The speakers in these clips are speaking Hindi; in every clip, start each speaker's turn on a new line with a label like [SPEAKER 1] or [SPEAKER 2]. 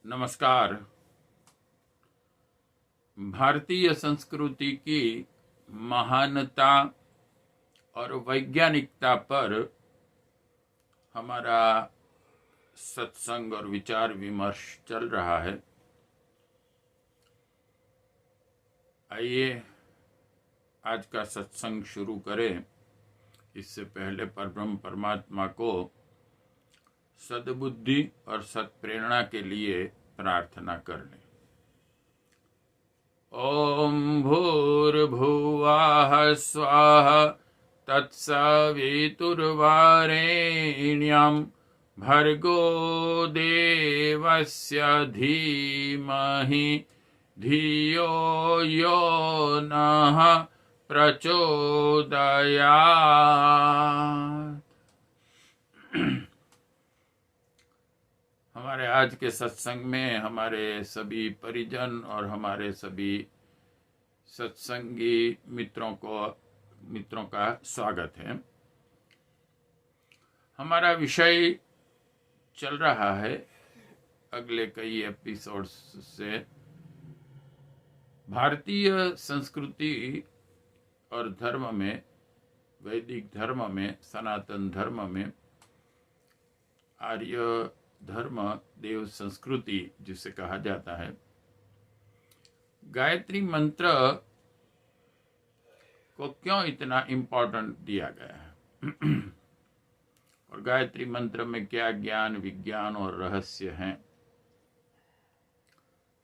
[SPEAKER 1] नमस्कार। भारतीय संस्कृति की महानता और वैज्ञानिकता पर हमारा सत्संग और विचार विमर्श चल रहा है। आइए आज का सत्संग शुरू करें। इससे पहले परब्रह्म परमात्मा को सद्बुद्धि और सत्प्रेरणा के लिए प्रार्थना कर लें। ओम भूर्भुवः स्वाहा तत्सवितुर्वरेण्यं भर्गो देवस्य धीमहि धियो यो नः प्रचोदयात्। हमारे आज के सत्संग में हमारे सभी परिजन और हमारे सभी सत्संगी मित्रों का स्वागत है। हमारा विषय चल रहा है अगले कई एपिसोड्स से भारतीय संस्कृति और धर्म में, वैदिक धर्म में, सनातन धर्म में, आर्य धर्म, देव संस्कृति जिसे कहा जाता है, गायत्री मंत्र को क्यों इतना इम्पोर्टेंट दिया गया है और गायत्री मंत्र में क्या ज्ञान, विज्ञान और रहस्य हैं,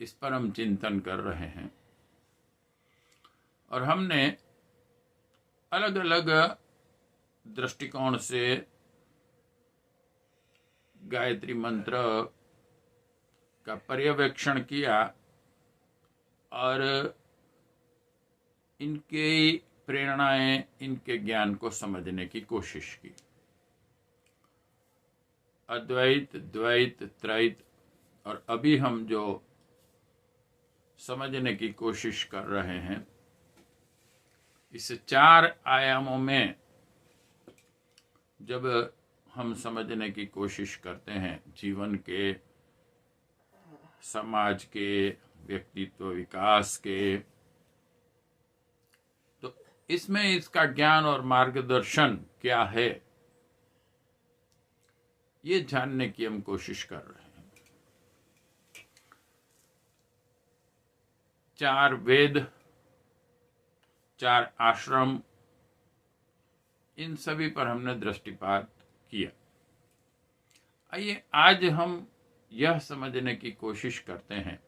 [SPEAKER 1] इस पर हम चिंतन कर रहे हैं। और हमने अलग अलग दृष्टिकोण से गायत्री मंत्र का पर्यवेक्षण किया और इनकी प्रेरणाएं, इनके ज्ञान को समझने की कोशिश की। अद्वैत, द्वैत, त्रैत और अभी हम जो समझने की कोशिश कर रहे हैं, इस 4 आयामों में जब हम समझने की कोशिश करते हैं, जीवन के, समाज के, व्यक्तित्व विकास के, तो इसमें इसका ज्ञान और मार्गदर्शन क्या है, ये जानने की हम कोशिश कर रहे हैं। 4 वेद, 4 आश्रम, इन सभी पर हमने दृष्टिपात किया। आइए आज हम यह समझने की कोशिश करते हैं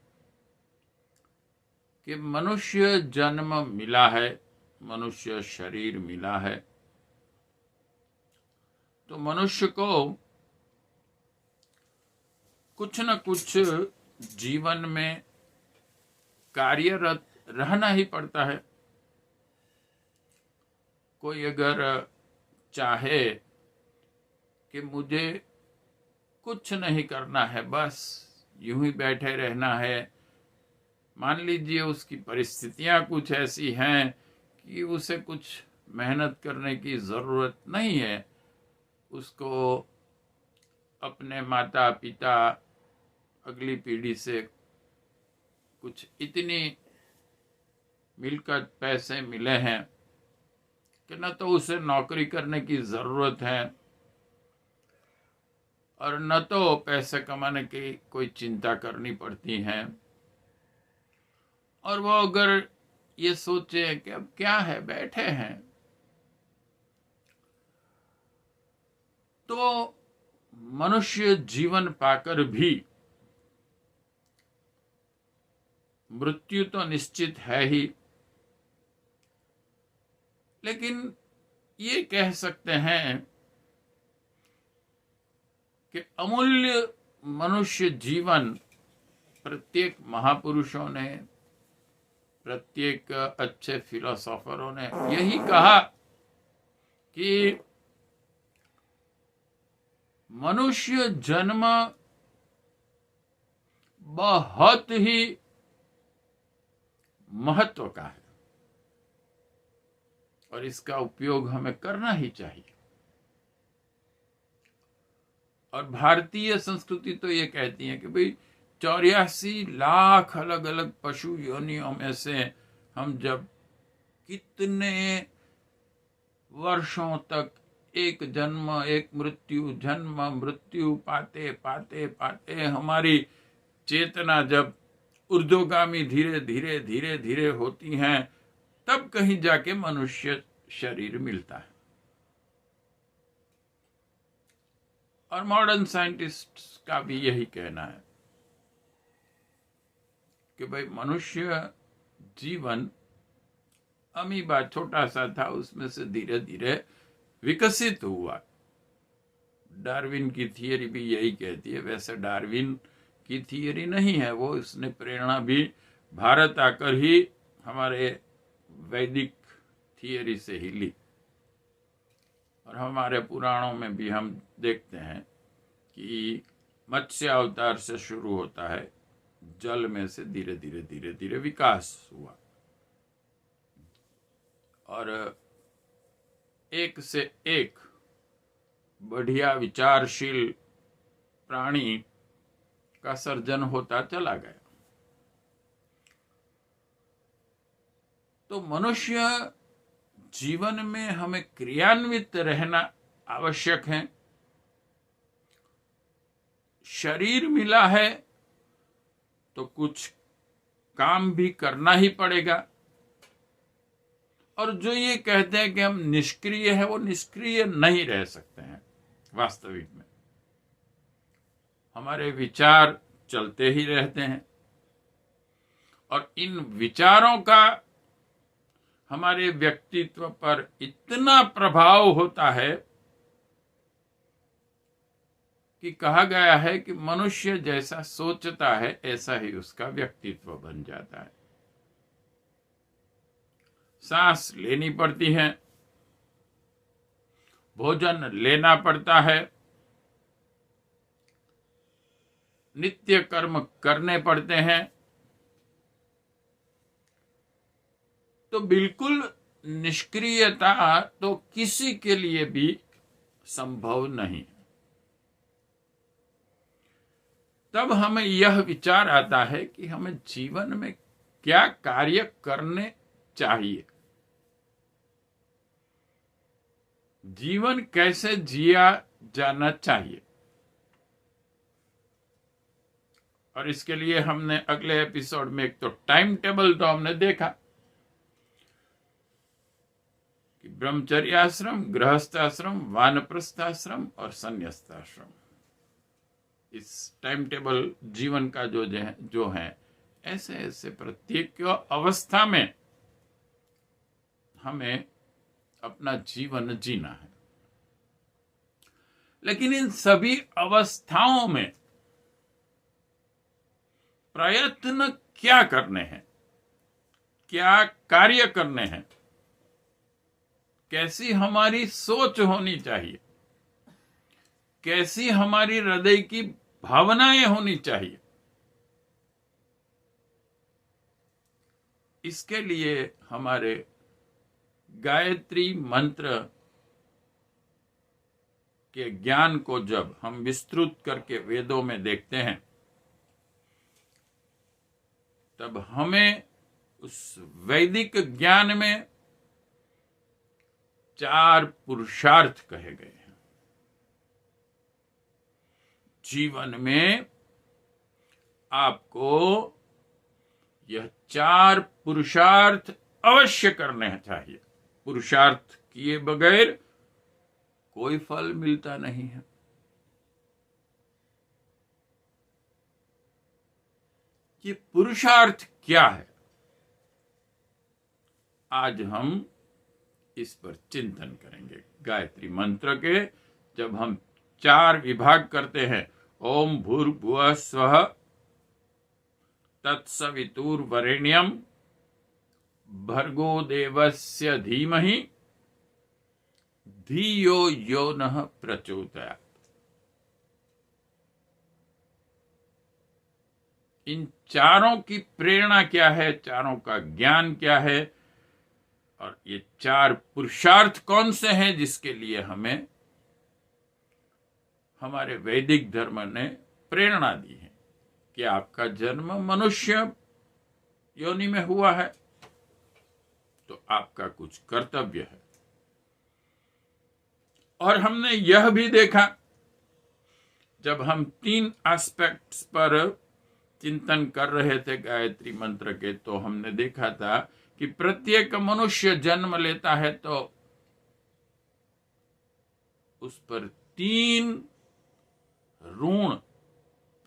[SPEAKER 1] कि मनुष्य जन्म मिला है, मनुष्य शरीर मिला है, तो मनुष्य को कुछ न कुछ जीवन में कार्यरत रहना ही पड़ता है। कोई अगर चाहे कि मुझे कुछ नहीं करना है, बस यूं ही बैठे रहना है, मान लीजिए उसकी परिस्थितियां कुछ ऐसी हैं कि उसे कुछ मेहनत करने की ज़रूरत नहीं है, उसको अपने माता पिता, अगली पीढ़ी से कुछ इतनी मिलकत, पैसे मिले हैं कि न तो उसे नौकरी करने की ज़रूरत है और न तो पैसे कमाने की कोई चिंता करनी पड़ती है। और वो अगर ये सोचे कि अब क्या है, बैठे हैं, तो मनुष्य जीवन पाकर भी मृत्यु तो निश्चित है ही, लेकिन ये कह सकते हैं कि अमूल्य मनुष्य जीवन प्रत्येक महापुरुषों ने, प्रत्येक अच्छे फिलोसोफरों ने यही कहा कि मनुष्य जन्म बहुत ही महत्व का है और इसका उपयोग हमें करना ही चाहिए। और भारतीय संस्कृति तो ये कहती है कि भाई 84 लाख अलग अलग पशु योनियों में से हम जब कितने वर्षों तक एक जन्म एक मृत्यु, जन्म मृत्यु पाते पाते पाते हमारी चेतना जब ऊर्ध्वगामी धीरे धीरे धीरे धीरे होती हैं, तब कहीं जाके मनुष्य शरीर मिलता है। और मॉडर्न साइंटिस्ट का भी यही कहना है कि भाई मनुष्य जीवन अमीबा छोटा सा था, उसमें से धीरे धीरे विकसित हुआ। डार्विन की थियरी भी यही कहती है। वैसे डार्विन की थियरी नहीं है वो, उसने प्रेरणा भी भारत आकर ही हमारे वैदिक थियरी से ही ली। और हमारे पुराणों में भी हम देखते हैं कि मत्स्य अवतार से शुरू होता है, जल में से धीरे धीरे धीरे धीरे विकास हुआ और एक से एक बढ़िया विचारशील प्राणी का सर्जन होता चला गया। तो मनुष्य जीवन में हमें क्रियान्वित रहना आवश्यक है। शरीर मिला है तो कुछ काम भी करना ही पड़ेगा। और जो ये कहते हैं कि हम निष्क्रिय हैं, वो निष्क्रिय नहीं रह सकते हैं। वास्तविक में हमारे विचार चलते ही रहते हैं और इन विचारों का हमारे व्यक्तित्व पर इतना प्रभाव होता है कि कहा गया है कि मनुष्य जैसा सोचता है ऐसा ही उसका व्यक्तित्व बन जाता है। सांस लेनी पड़ती है, भोजन लेना पड़ता है, नित्य कर्म करने पड़ते हैं, तो बिल्कुल निष्क्रियता तो किसी के लिए भी संभव नहीं। तब हमें यह विचार आता है कि हमें जीवन में क्या कार्य करने चाहिए, जीवन कैसे जिया जाना चाहिए। और इसके लिए हमने अगले एपिसोड में एक तो टाइम टेबल तो हमने देखा कि ब्रह्मचर्याश्रम, गृहस्थाश्रम, वानप्रस्थाश्रम और संन्यास्ताश्रम, इस टाइम टेबल जीवन का जो है ऐसे ऐसे प्रत्येक अवस्था में हमें अपना जीवन जीना है। लेकिन इन सभी अवस्थाओं में प्रयत्न क्या करने हैं, क्या कार्य करने हैं, कैसी हमारी सोच होनी चाहिए, कैसी हमारी हृदय की भावनाएं होनी चाहिए, इसके लिए हमारे गायत्री मंत्र के ज्ञान को जब हम विस्तृत करके वेदों में देखते हैं, तब हमें उस वैदिक ज्ञान में 4 पुरुषार्थ कहे गए हैं। जीवन में आपको यह 4 पुरुषार्थ अवश्य करने चाहिए। पुरुषार्थ किए बगैर कोई फल मिलता नहीं है। ये पुरुषार्थ क्या है, आज हम इस पर चिंतन करेंगे। गायत्री मंत्र के जब हम 4 विभाग करते हैं, ओम भूर्भुवः स्वः तत्सवितुर्वरेण्यं भर्गो देवस्य धीमहि धियो यो नः प्रचोदयात्। इन चारों की प्रेरणा क्या है, चारों का ज्ञान क्या है, और ये 4 पुरुषार्थ कौन से हैं जिसके लिए हमें हमारे वैदिक धर्म ने प्रेरणा दी है। कि आपका जन्म मनुष्य योनि में हुआ है तो आपका कुछ कर्तव्य है। और हमने यह भी देखा, जब हम 3 एस्पेक्ट्स पर चिंतन कर रहे थे गायत्री मंत्र के, तो हमने देखा था कि प्रत्येक मनुष्य जन्म लेता है तो उस पर 3 ऋण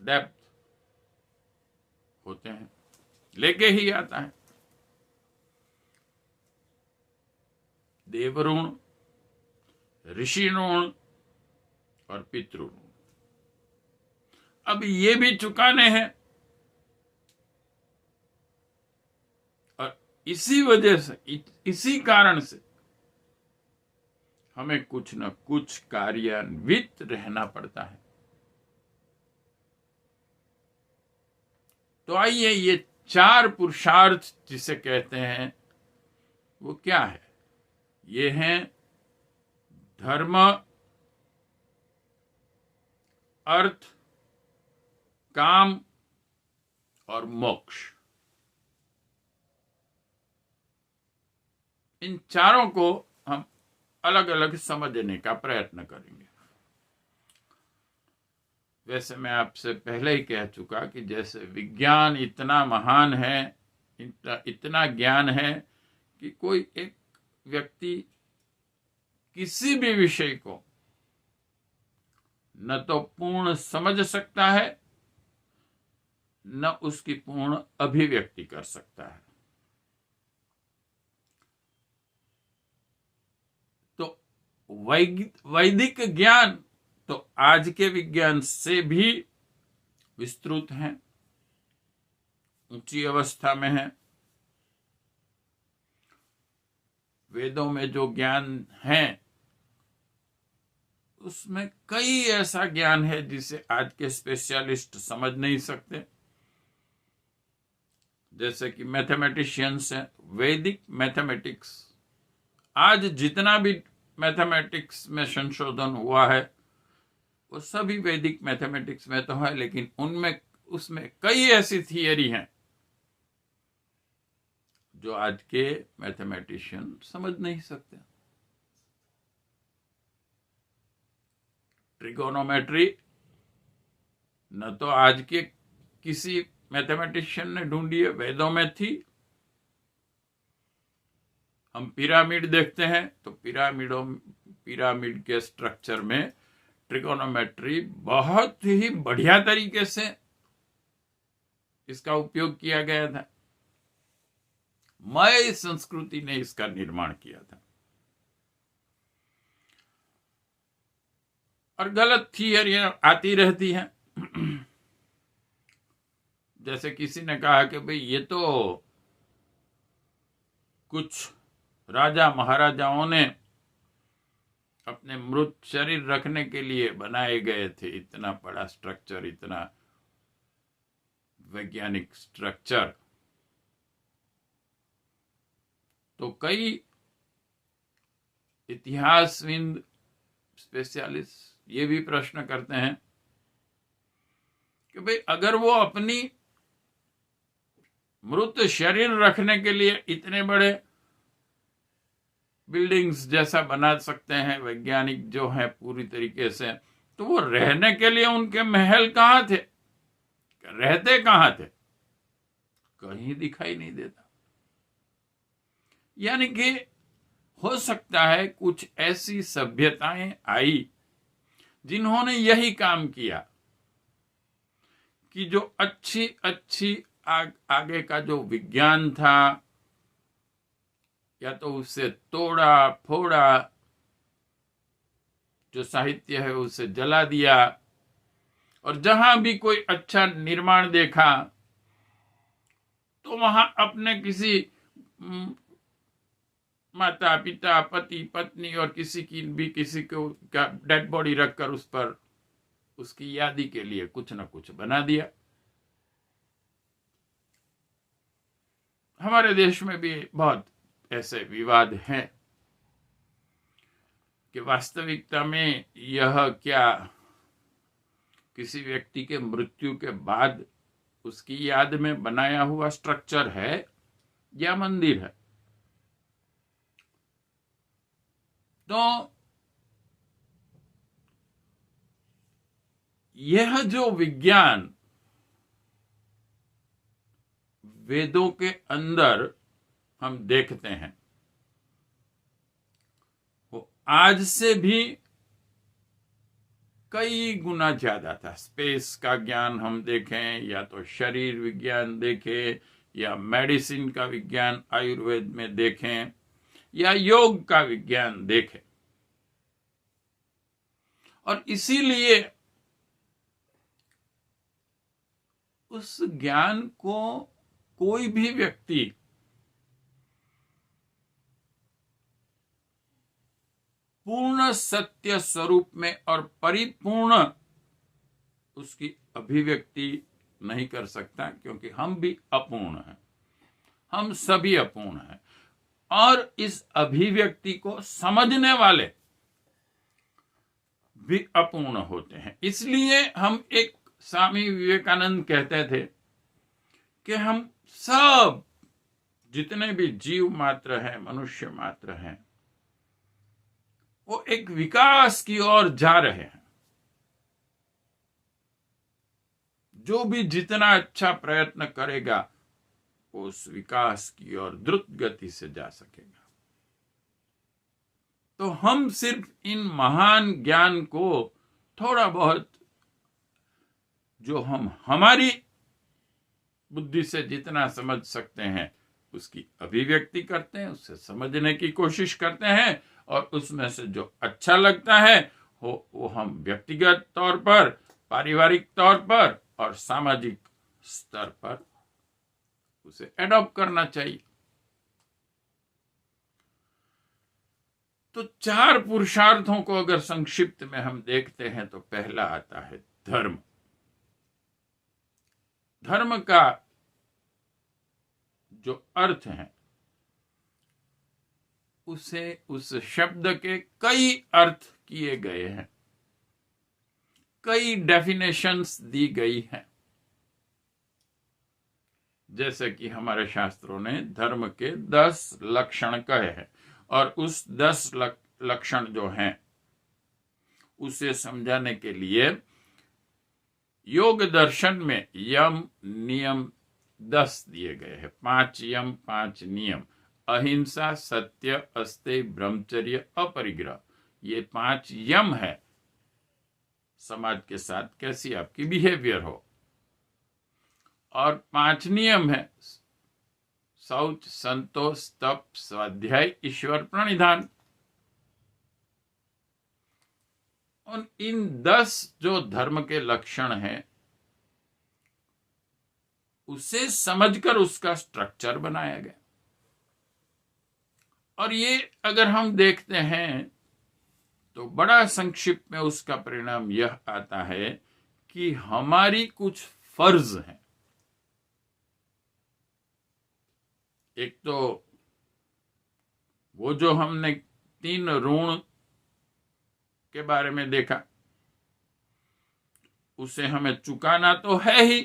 [SPEAKER 1] डेप्थ होते हैं, लेके ही आता है। देव ऋण, ऋषि ऋण और पितृ ऋण। अब ये भी चुकाने हैं, और इसी वजह से, इसी कारण से हमें कुछ न कुछ कार्यान्वित रहना पड़ता है। तो आइए, ये 4 पुरुषार्थ जिसे कहते हैं वो क्या है? ये हैं धर्म, अर्थ, काम और मोक्ष। इन चारों को हम अलग अलग समझने का प्रयत्न करेंगे। वैसे मैं आपसे पहले ही कह चुका कि जैसे विज्ञान इतना महान है, इतना ज्ञान है कि कोई एक व्यक्ति किसी भी विषय को न तो पूर्ण समझ सकता है, न उसकी पूर्ण अभिव्यक्ति कर सकता है। तो वैदिक ज्ञान तो आज के विज्ञान से भी विस्तृत है, ऊंची अवस्था में है। वेदों में जो ज्ञान है उसमें कई ऐसा ज्ञान है जिसे आज के स्पेशलिस्ट समझ नहीं सकते। जैसे कि मैथमेटिशियंस है, वैदिक मैथमेटिक्स, आज जितना भी मैथमेटिक्स में संशोधन हुआ है वो सभी वैदिक मैथमेटिक्स में तो है, लेकिन उसमें कई ऐसी थियरी हैं जो आज के मैथमेटिशियन समझ नहीं सकते। ट्रिगोनोमेट्री न तो आज के किसी मैथमेटिशियन ने ढूंढी है, वेदों में थी। हम पिरामिड देखते हैं तो पिरामिड के स्ट्रक्चर में ट्रिगोनोमेट्री बहुत ही बढ़िया तरीके से इसका उपयोग किया गया था। मय संस्कृति ने इसका निर्माण किया था। और गलत थियरियां आती रहती हैं। जैसे किसी ने कहा कि भाई ये तो कुछ राजा महाराजाओं ने अपने मृत शरीर रखने के लिए बनाए गए थे, इतना बड़ा स्ट्रक्चर, इतना वैज्ञानिक स्ट्रक्चर। तो कई इतिहासविद, स्पेशलिस्ट ये भी प्रश्न करते हैं कि भाई अगर वो अपनी मृत शरीर रखने के लिए इतने बड़े बिल्डिंग्स जैसा बना सकते हैं वैज्ञानिक जो है पूरी तरीके से, तो वो रहने के लिए उनके महल कहाँ थे? रहते कहाँ थे? कहीं दिखाई नहीं देता। यानी कि हो सकता है कुछ ऐसी सभ्यताएं आई जिन्होंने यही काम किया कि जो अच्छी आगे का जो विज्ञान था या तो उसे तोड़ा फोड़ा, जो साहित्य है उसे जला दिया, और जहां भी कोई अच्छा निर्माण देखा तो वहां अपने किसी माता पिता पति पत्नी और किसी को का डेड बॉडी रखकर उस पर उसकी यादी के लिए कुछ न कुछ बना दिया। हमारे देश में भी बहुत ऐसे विवाद हैं कि वास्तविकता में यह क्या किसी व्यक्ति के मृत्यु के बाद उसकी याद में बनाया हुआ स्ट्रक्चर है या मंदिर है। तो यह जो विज्ञान वेदों के अंदर हम देखते हैं वो आज से भी कई गुना ज्यादा था। स्पेस का ज्ञान हम देखें या तो शरीर विज्ञान देखें या मेडिसिन का विज्ञान आयुर्वेद में देखें या योग का विज्ञान देखें। और इसीलिए उस ज्ञान को कोई भी व्यक्ति पूर्ण सत्य स्वरूप में और परिपूर्ण उसकी अभिव्यक्ति नहीं कर सकता, क्योंकि हम भी अपूर्ण हैं, हम सभी अपूर्ण हैं। और इस अभिव्यक्ति को समझने वाले भी अपूर्ण होते हैं। इसलिए हम एक स्वामी विवेकानंद कहते थे कि हम सब जितने भी जीव मात्र हैं, मनुष्य मात्र हैं, वो एक विकास की ओर जा रहे हैं। जो भी जितना अच्छा प्रयत्न करेगा वो उस विकास की ओर द्रुत गति से जा सकेगा। तो हम सिर्फ इन महान ज्ञान को थोड़ा बहुत जो हम हमारी बुद्धि से जितना समझ सकते हैं उसकी अभिव्यक्ति करते हैं, उससे समझने की कोशिश करते हैं, और उसमें से जो अच्छा लगता है वो हम व्यक्तिगत तौर पर, पारिवारिक तौर पर और सामाजिक स्तर पर उसे एडॉप्ट करना चाहिए। तो 4 पुरुषार्थों को अगर संक्षिप्त में हम देखते हैं तो पहला आता है धर्म। धर्म का जो अर्थ है उसे उस शब्द के कई अर्थ किए गए हैं, कई डेफिनेशंस दी गई हैं। जैसे कि हमारे शास्त्रों ने धर्म के 10 लक्षण कहे हैं, और उस 10 लक्षण जो हैं उसे समझाने के लिए योग दर्शन में यम नियम 10 दिए गए हैं। 5 यम 5 नियम, अहिंसा, सत्य, अस्तेय, ब्रह्मचर्य, अपरिग्रह, ये 5 यम है समाज के साथ कैसी आपकी बिहेवियर हो। और 5 नियम है शौच, संतोष, तप, स्वाध्याय, ईश्वर प्रणिधान। और इन 10 जो धर्म के लक्षण हैं उसे समझकर उसका स्ट्रक्चर बनाया गया। और ये अगर हम देखते हैं तो बड़ा संक्षिप्त में उसका परिणाम यह आता है कि हमारी कुछ फर्ज हैं। एक तो वो जो हमने 3 ऋण के बारे में देखा, उसे हमें चुकाना तो है ही।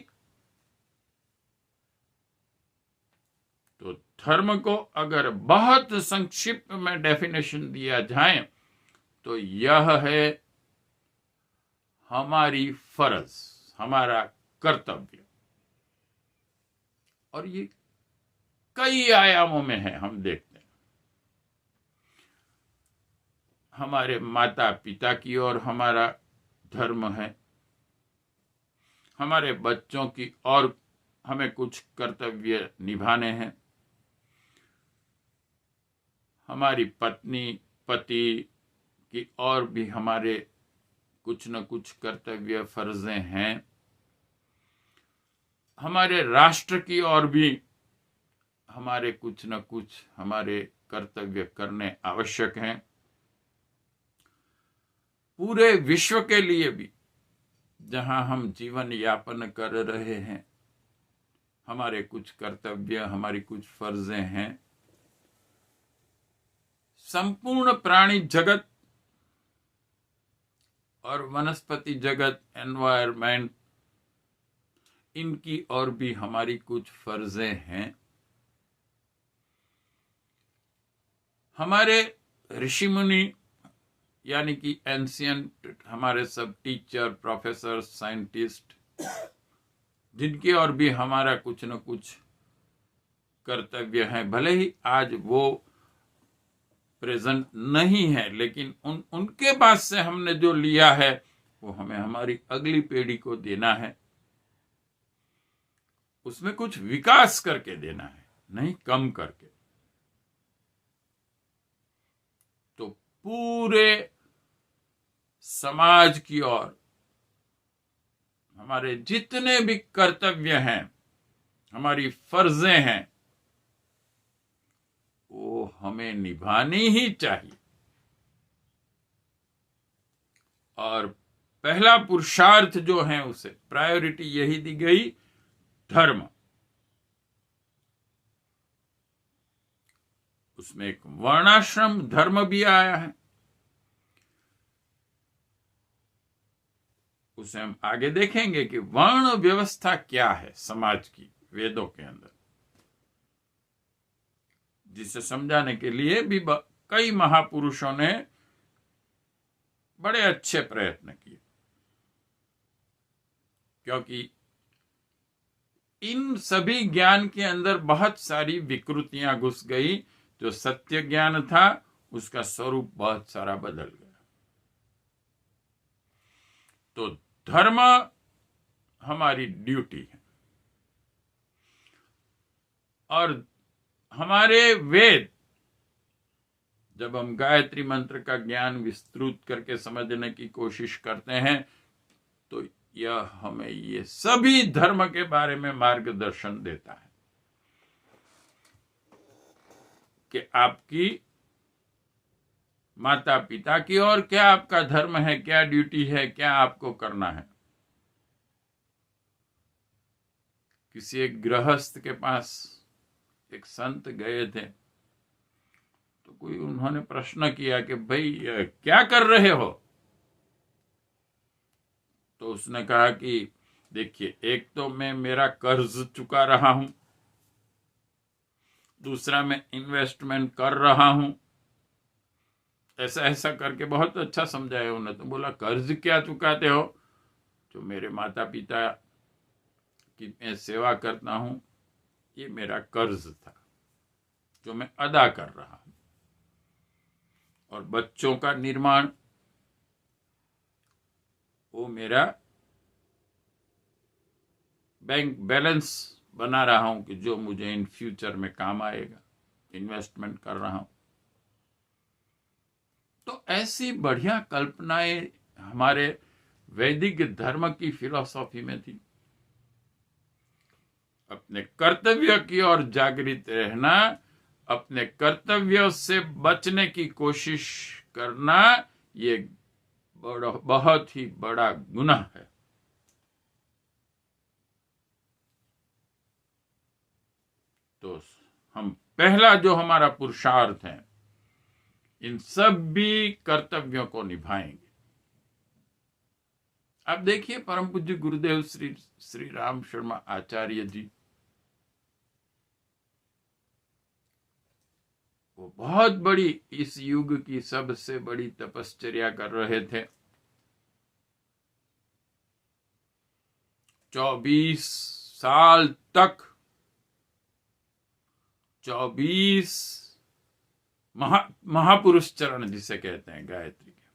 [SPEAKER 1] तो धर्म को अगर बहुत संक्षिप्त में डेफिनेशन दिया जाए तो यह है हमारी फर्ज, हमारा कर्तव्य। और ये कई आयामों में है। हम देखते हैं हमारे माता पिता की ओर हमारा धर्म है, हमारे बच्चों की और हमें कुछ कर्तव्य निभाने हैं, हमारी पत्नी पति की और भी हमारे कुछ न कुछ कर्तव्य फर्जें हैं, हमारे राष्ट्र की ओर भी हमारे कुछ न कुछ हमारे कर्तव्य करने आवश्यक हैं। पूरे विश्व के लिए भी जहां हम जीवन यापन कर रहे हैं हमारे कुछ कर्तव्य, हमारी कुछ फर्जें हैं। संपूर्ण प्राणी जगत और वनस्पति जगत, एनवायरमेंट, इनकी और भी हमारी कुछ फर्जें हैं। हमारे ऋषि मुनि यानी कि एंशियंट, हमारे सब टीचर, प्रोफेसर, साइंटिस्ट, जिनकी और भी हमारा कुछ न कुछ कर्तव्य है, भले ही आज वो प्रेजेंट नहीं है, लेकिन उनके पास से हमने जो लिया है वो हमें हमारी अगली पीढ़ी को देना है। उसमें कुछ विकास करके देना है, नहीं कम करके। तो पूरे समाज की ओर हमारे जितने भी कर्तव्य हैं, हमारी फर्जें हैं, वो हमें निभानी ही चाहिए। और पहला पुरुषार्थ जो है उसे प्रायोरिटी यही दी गई, धर्म। उसमें एक वर्णाश्रम धर्म भी आया है, उसे हम आगे देखेंगे कि वर्ण व्यवस्था क्या है समाज की वेदों के अंदर, जिसे समझाने के लिए भी कई महापुरुषों ने बड़े अच्छे प्रयत्न किए। क्योंकि इन सभी ज्ञान के अंदर बहुत सारी विकृतियां घुस गई। जो सत्य ज्ञान था उसका स्वरूप बहुत सारा बदल गया। तो धर्म हमारी ड्यूटी है। और हमारे वेद, जब हम गायत्री मंत्र का ज्ञान विस्तृत करके समझने की कोशिश करते हैं, तो यह हमें ये सभी धर्म के बारे में मार्गदर्शन देता है कि आपकी माता पिता की और क्या आपका धर्म है, क्या ड्यूटी है, क्या आपको करना है। किसी एक गृहस्थ के पास एक संत गए थे, तो कोई उन्होंने प्रश्न किया कि भाई क्या कर रहे हो। तो उसने कहा कि देखिए, एक तो मैं मेरा कर्ज चुका रहा हूं, दूसरा मैं इन्वेस्टमेंट कर रहा हूं। ऐसा ऐसा करके बहुत अच्छा समझाया उन्होंने। तो बोला, कर्ज क्या चुकाते हो? जो मेरे माता पिता की मैं सेवा करता हूं, ये मेरा कर्ज था जो मैं अदा कर रहा हूं। और बच्चों का निर्माण, वो मेरा बैंक बैलेंस बना रहा हूं कि जो मुझे इन फ्यूचर में काम आएगा। इन्वेस्टमेंट कर रहा हूं। तो ऐसी बढ़िया कल्पनाएं हमारे वैदिक धर्म की फिलॉसफी में थी। अपने कर्तव्य की ओर जागृत रहना, अपने कर्तव्यों से बचने की कोशिश करना, ये बहुत ही बड़ा गुनाह है। तो हम पहला जो हमारा पुरुषार्थ है, इन सभी कर्तव्यों को निभाएंगे। अब देखिए, परम पूज्य गुरुदेव श्री राम शर्मा आचार्य जी, वो बहुत बड़ी, इस युग की सबसे बड़ी तपश्चर्या कर रहे थे। 24 साल तक 24 महापुरुष चरण जिसे कहते हैं गायत्री के,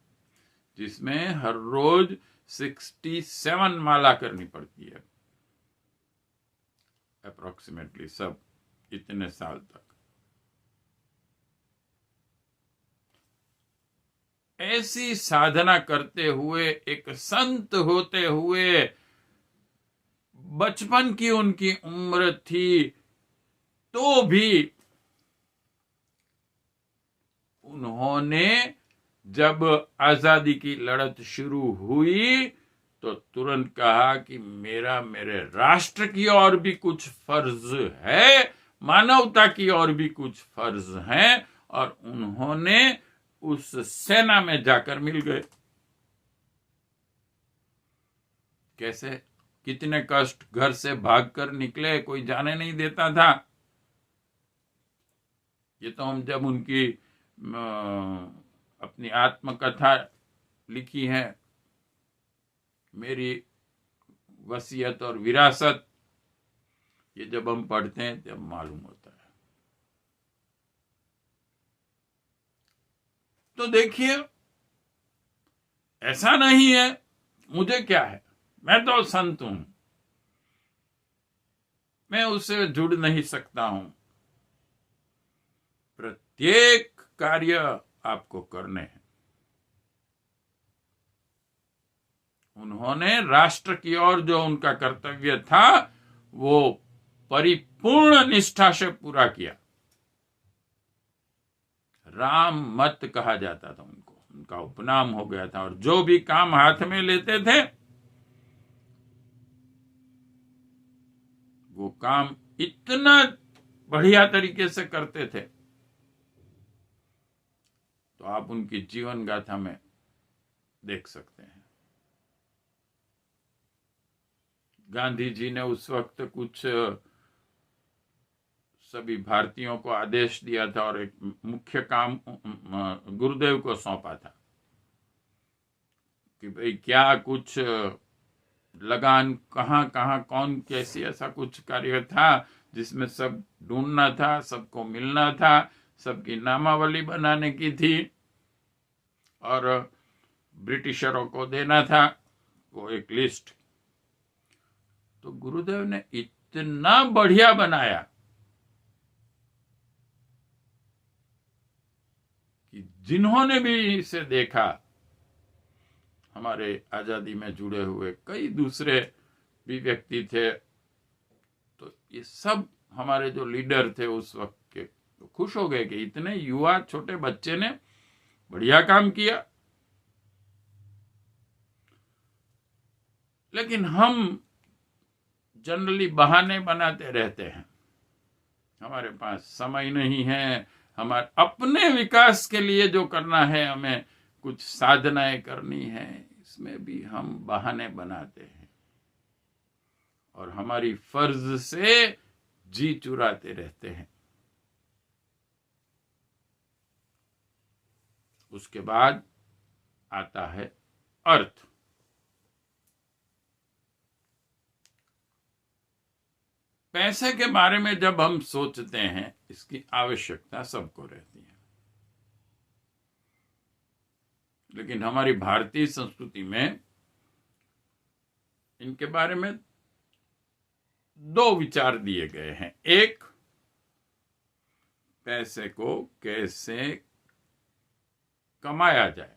[SPEAKER 1] जिसमें हर रोज 67 माला करनी पड़ती है अप्रोक्सीमेटली, सब इतने साल तक। ऐसी साधना करते हुए, एक संत होते हुए, बचपन की उनकी उम्र थी, तो भी उन्होंने जब आजादी की लड़त शुरू हुई तो तुरंत कहा कि मेरे राष्ट्र की और भी कुछ फर्ज है, मानवता की और भी कुछ फर्ज हैं। और उन्होंने उस सेना में जाकर मिल गए। कैसे? कितने कष्ट, घर से भागकर निकले, कोई जाने नहीं देता था। ये तो हम जब उनकी अपनी आत्मकथा लिखी है, मेरी वसीयत और विरासत, ये जब हम पढ़ते हैं तब मालूम होता है। तो देखिए, ऐसा नहीं है मुझे क्या है, मैं तो संत हूं, मैं उससे जुड़ नहीं सकता हूं। प्रत्येक कार्य आपको करने हैं। उन्होंने राष्ट्र की ओर जो उनका कर्तव्य था वो परिपूर्ण निष्ठा से पूरा किया। राम मत कहा जाता था उनको, उनका उपनाम हो गया था। और जो भी काम हाथ में लेते थे वो काम इतना बढ़िया तरीके से करते थे, तो आप उनकी जीवन गाथा में देख सकते हैं। गांधी जी ने उस वक्त कुछ सभी भारतीयों को आदेश दिया था और एक मुख्य काम गुरुदेव को सौंपा था कि भाई क्या कुछ लगान कहाँ कहाँ कौन कैसी, ऐसा कुछ कार्य था जिसमें सब ढूंढना था, सबको मिलना था, सबकी नामावली बनाने की थी और ब्रिटिशरों को देना था वो एक लिस्ट। तो गुरुदेव ने इतना बढ़िया बनाया कि जिन्होंने भी इसे देखा, हमारे आजादी में जुड़े हुए कई दूसरे भी व्यक्ति थे, तो ये सब हमारे जो लीडर थे उस वक्त के, तो खुश हो गए कि इतने युवा छोटे बच्चे ने बढ़िया काम किया। लेकिन हम जनरली बहाने बनाते रहते हैं, हमारे पास समय नहीं है, हमारे अपने विकास के लिए जो करना है, हमें कुछ साधनाएं करनी है, इसमें भी हम बहाने बनाते हैं और हमारी फर्ज से जी चुराते रहते हैं। उसके बाद आता है अर्थ। पैसे के बारे में जब हम सोचते हैं, इसकी आवश्यकता सबको रहती है, लेकिन हमारी भारतीय संस्कृति में इनके बारे में दो विचार दिए गए हैं। एक, पैसे को कैसे कमाया जाए,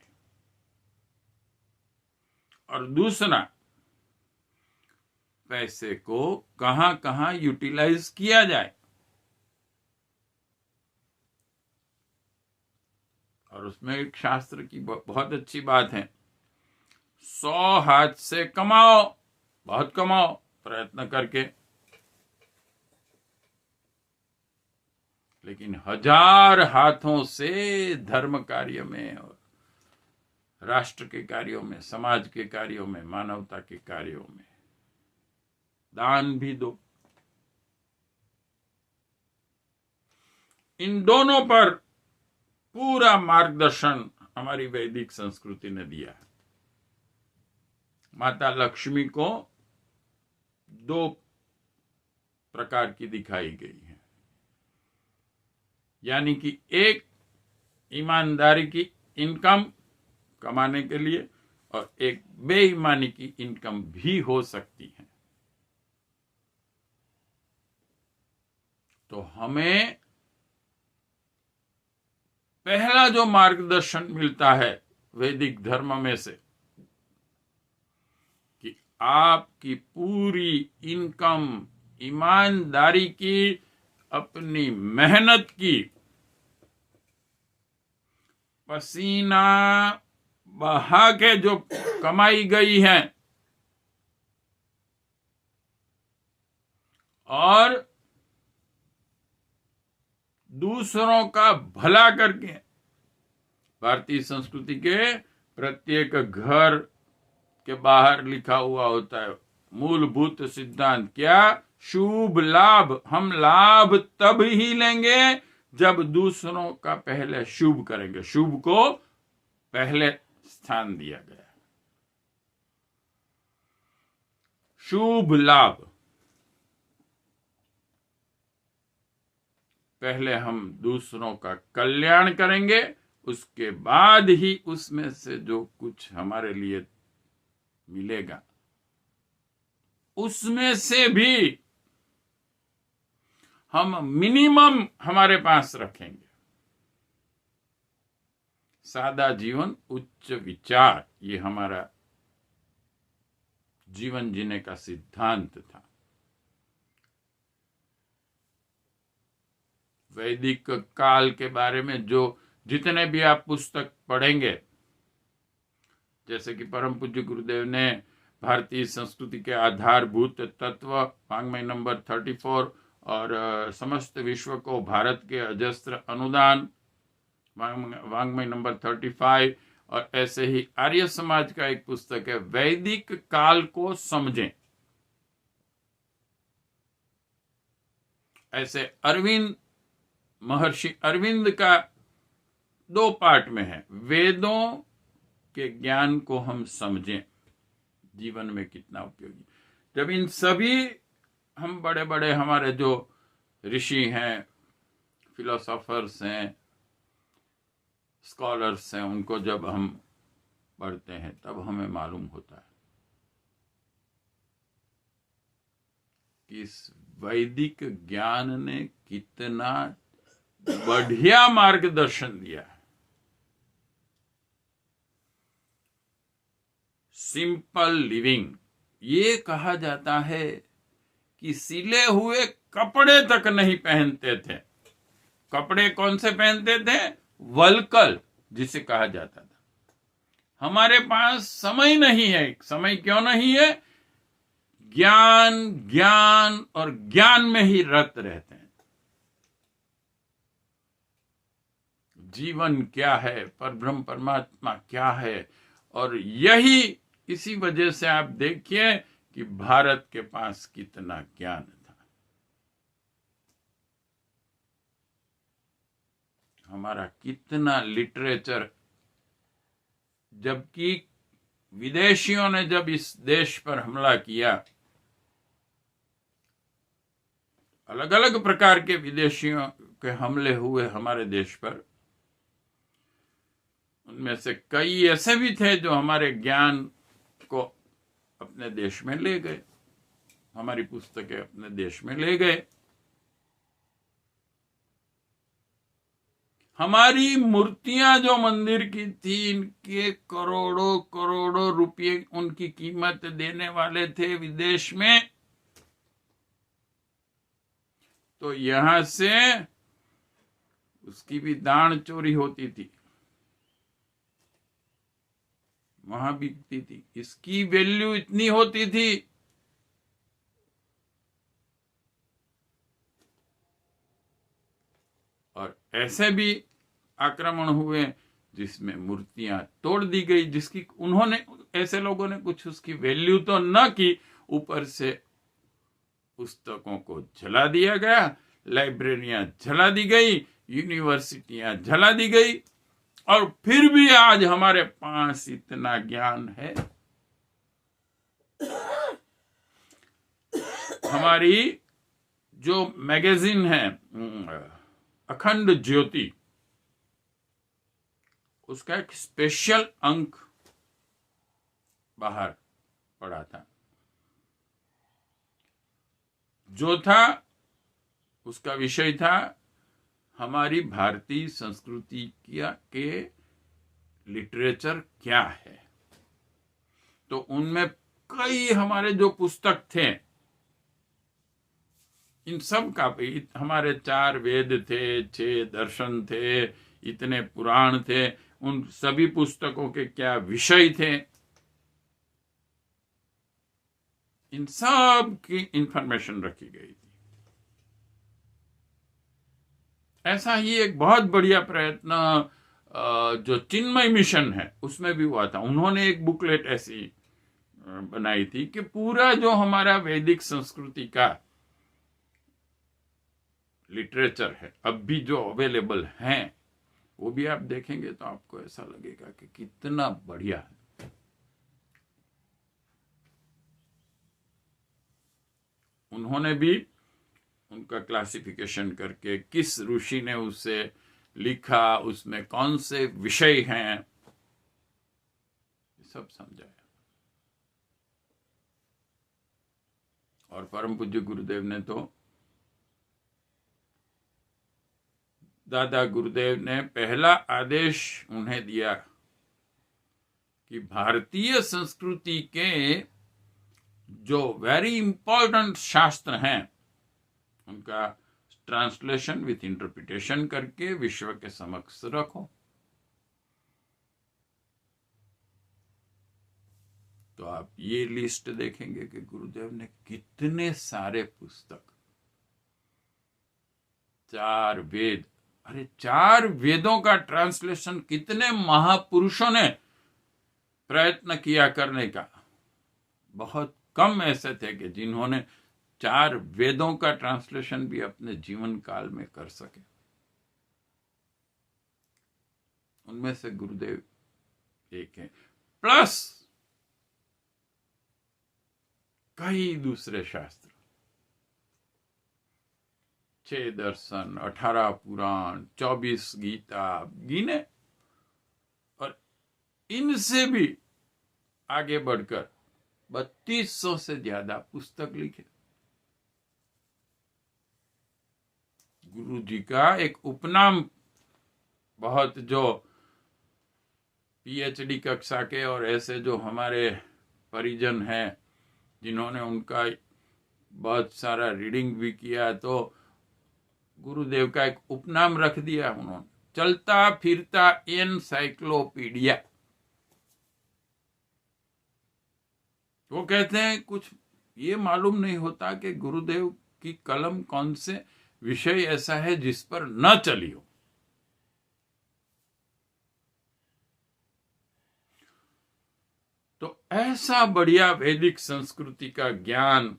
[SPEAKER 1] और दूसरा, पैसे को कहां कहां यूटिलाइज किया जाए। और उसमें एक शास्त्र की बहुत अच्छी बात है, 100 हाथ से कमाओ, बहुत कमाओ प्रयत्न करके, लेकिन 1000 हाथों से धर्म कार्य में और राष्ट्र के कार्यों में, समाज के कार्यों में, मानवता के कार्यों में दान भी दो। इन दोनों पर पूरा मार्गदर्शन हमारी वैदिक संस्कृति ने दिया है। माता लक्ष्मी को 2 प्रकार की दिखाई गई है, यानी कि एक, ईमानदारी की इनकम कमाने के लिए, और एक बेईमानी की इनकम भी हो सकती है। तो हमें पहला जो मार्गदर्शन मिलता है वैदिक धर्म में से, कि आपकी पूरी इनकम ईमानदारी की, अपनी मेहनत की, पसीना बहा के जो कमाई गई है, और दूसरों का भला करके। भारतीय संस्कृति के प्रत्येक घर के बाहर लिखा हुआ होता है, मूलभूत सिद्धांत क्या? शुभ लाभ। हम लाभ तब ही लेंगे जब दूसरों का पहले शुभ करेंगे। शुभ को पहले स्थान दिया गया। शुभ लाभ, पहले हम दूसरों का कल्याण करेंगे, उसके बाद ही उसमें से जो कुछ हमारे लिए मिलेगा उसमें से भी हम मिनिमम हमारे पास रखेंगे। सादा जीवन, उच्च विचार, ये हमारा जीवन जीने का सिद्धांत था। वैदिक काल के बारे में जो जितने भी आप पुस्तक पढ़ेंगे, जैसे कि परम पूज्य गुरुदेव ने भारतीय संस्कृति के आधारभूत तत्व वाङ्मय नंबर 34 और समस्त विश्व को भारत के अजस्त्र अनुदान वाङ्मय नंबर 35, और ऐसे ही आर्य समाज का एक पुस्तक है वैदिक काल को समझें। ऐसे अरविंद, महर्षि अरविंद का 2 पार्ट में है। वेदों के ज्ञान को हम समझें, जीवन में कितना उपयोगी। जब इन सभी हम बड़े बड़े हमारे जो ऋषि हैं, फिलोसोफर्स हैं, स्कॉलर्स हैं, उनको जब हम पढ़ते हैं तब हमें मालूम होता है कि इस वैदिक ज्ञान ने कितना बढ़िया मार्गदर्शन दिया है। सिंपल लिविंग, ये कहा जाता है कि सिले हुए कपड़े तक नहीं पहनते थे। कपड़े कौन से पहनते थे? वल्कल, जिसे कहा जाता था। हमारे पास समय नहीं है। समय क्यों नहीं है? ज्ञान ज्ञान और ज्ञान में ही रत रहते हैं। जीवन क्या है, परब्रह्म परमात्मा क्या है, और यही इसी वजह से आप देखिए कि भारत के पास कितना ज्ञान था। हमारा कितना लिटरेचर, जबकि विदेशियों ने जब इस देश पर हमला किया, अलग अलग प्रकार के विदेशियों के हमले हुए हमारे देश पर, उनमें से कई ऐसे भी थे जो हमारे ज्ञान को अपने देश में ले गए, हमारी पुस्तकें अपने देश में ले गए। हमारी मूर्तियां जो मंदिर की थी, इनके करोड़ों करोड़ों रुपये उनकी कीमत देने वाले थे विदेश में, तो यहां से उसकी भी दान चोरी होती थी, वहां बिकती थी। इसकी वैल्यू इतनी होती थी, और ऐसे भी आक्रमण हुए जिसमें मूर्तियां तोड़ दी गई, जिसकी उन्होंने, ऐसे लोगों ने कुछ उसकी वैल्यू तो न की, ऊपर से पुस्तकों को जला दिया गया, लाइब्रेरियां जला दी गई, यूनिवर्सिटियां जला दी गई, और फिर भी आज हमारे पास इतना ज्ञान है। हमारी जो मैगजीन है अखंड ज्योति, उसका एक स्पेशल अंक बाहर पड़ा था। जो था, उसका विषय था हमारी भारतीय संस्कृति के लिटरेचर क्या है। तो उनमें कई हमारे जो पुस्तक थे, इन सब का भी, हमारे 4 वेद थे, 6 दर्शन थे, इतने पुराण थे, उन सभी पुस्तकों के क्या विषय थे, इन सब की इंफॉर्मेशन रखी गई थी। ऐसा ही एक बहुत बढ़िया प्रयत्न जो चिन्मय मिशन है उसमें भी हुआ था। उन्होंने एक बुकलेट ऐसी बनाई थी कि पूरा जो हमारा वैदिक संस्कृति का लिटरेचर है अब भी जो अवेलेबल है वो भी आप देखेंगे तो आपको ऐसा लगेगा कि कितना बढ़िया है। उन्होंने भी उनका क्लासिफिकेशन करके किस ऋषि ने उसे लिखा, उसमें कौन से विषय हैं, सब समझाया। और परम पूज्य गुरुदेव ने तो, दादा गुरुदेव ने पहला आदेश उन्हें दिया कि भारतीय संस्कृति के जो वेरी इंपॉर्टेंट शास्त्र हैं उनका ट्रांसलेशन विथ इंटरप्रिटेशन करके विश्व के समक्ष रखो। तो आप ये लिस्ट देखेंगे कि गुरुदेव ने कितने सारे पुस्तक, 4 वेद, अरे 4 वेदों का ट्रांसलेशन कितने महापुरुषों ने प्रयत्न किया करने का। बहुत कम ऐसे थे कि जिन्होंने 4 वेदों का ट्रांसलेशन भी अपने जीवन काल में कर सके। उनमें से गुरुदेव एक हैं, प्लस कई दूसरे शास्त्र, 6 दर्शन, 18 पुराण, 24 गीता गिने, और इनसे भी आगे बढ़कर 3200 से ज्यादा पुस्तक लिखे। गुरु जी का एक उपनाम, बहुत जो पीएचडी कक्षा के और ऐसे जो हमारे परिजन हैं जिन्होंने उनका बहुत सारा रीडिंग भी किया, तो गुरुदेव का एक उपनाम रख दिया उन्होंने, चलता फिरता एनसाइक्लोपीडिया। वो कहते हैं कुछ ये मालूम नहीं होता कि गुरुदेव की कलम कौन से विषय ऐसा है जिस पर न चली हो। तो ऐसा बढ़िया वैदिक संस्कृति का ज्ञान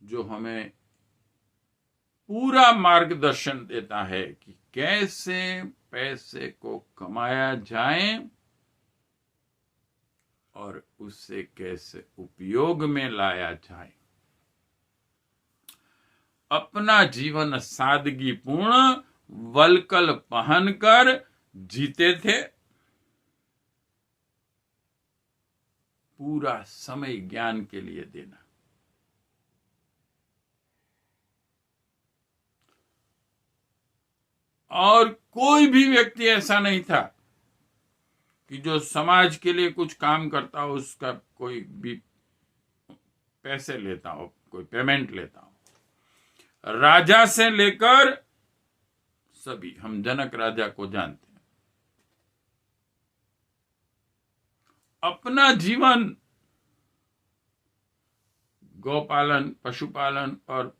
[SPEAKER 1] जो हमें पूरा मार्गदर्शन देता है कि कैसे पैसे को कमाया जाए और उससे कैसे उपयोग में लाया जाए। अपना जीवन सादगीपूर्ण वलकल पहनकर जीते थे। पूरा समय ज्ञान के लिए देना। और कोई भी व्यक्ति ऐसा नहीं था कि जो समाज के लिए कुछ काम करता हो उसका कोई भी पैसे लेता हो, कोई पेमेंट लेता हो। राजा से लेकर सभी, हम जनक राजा को जानते हैं, अपना जीवन गौपालन, पशुपालन और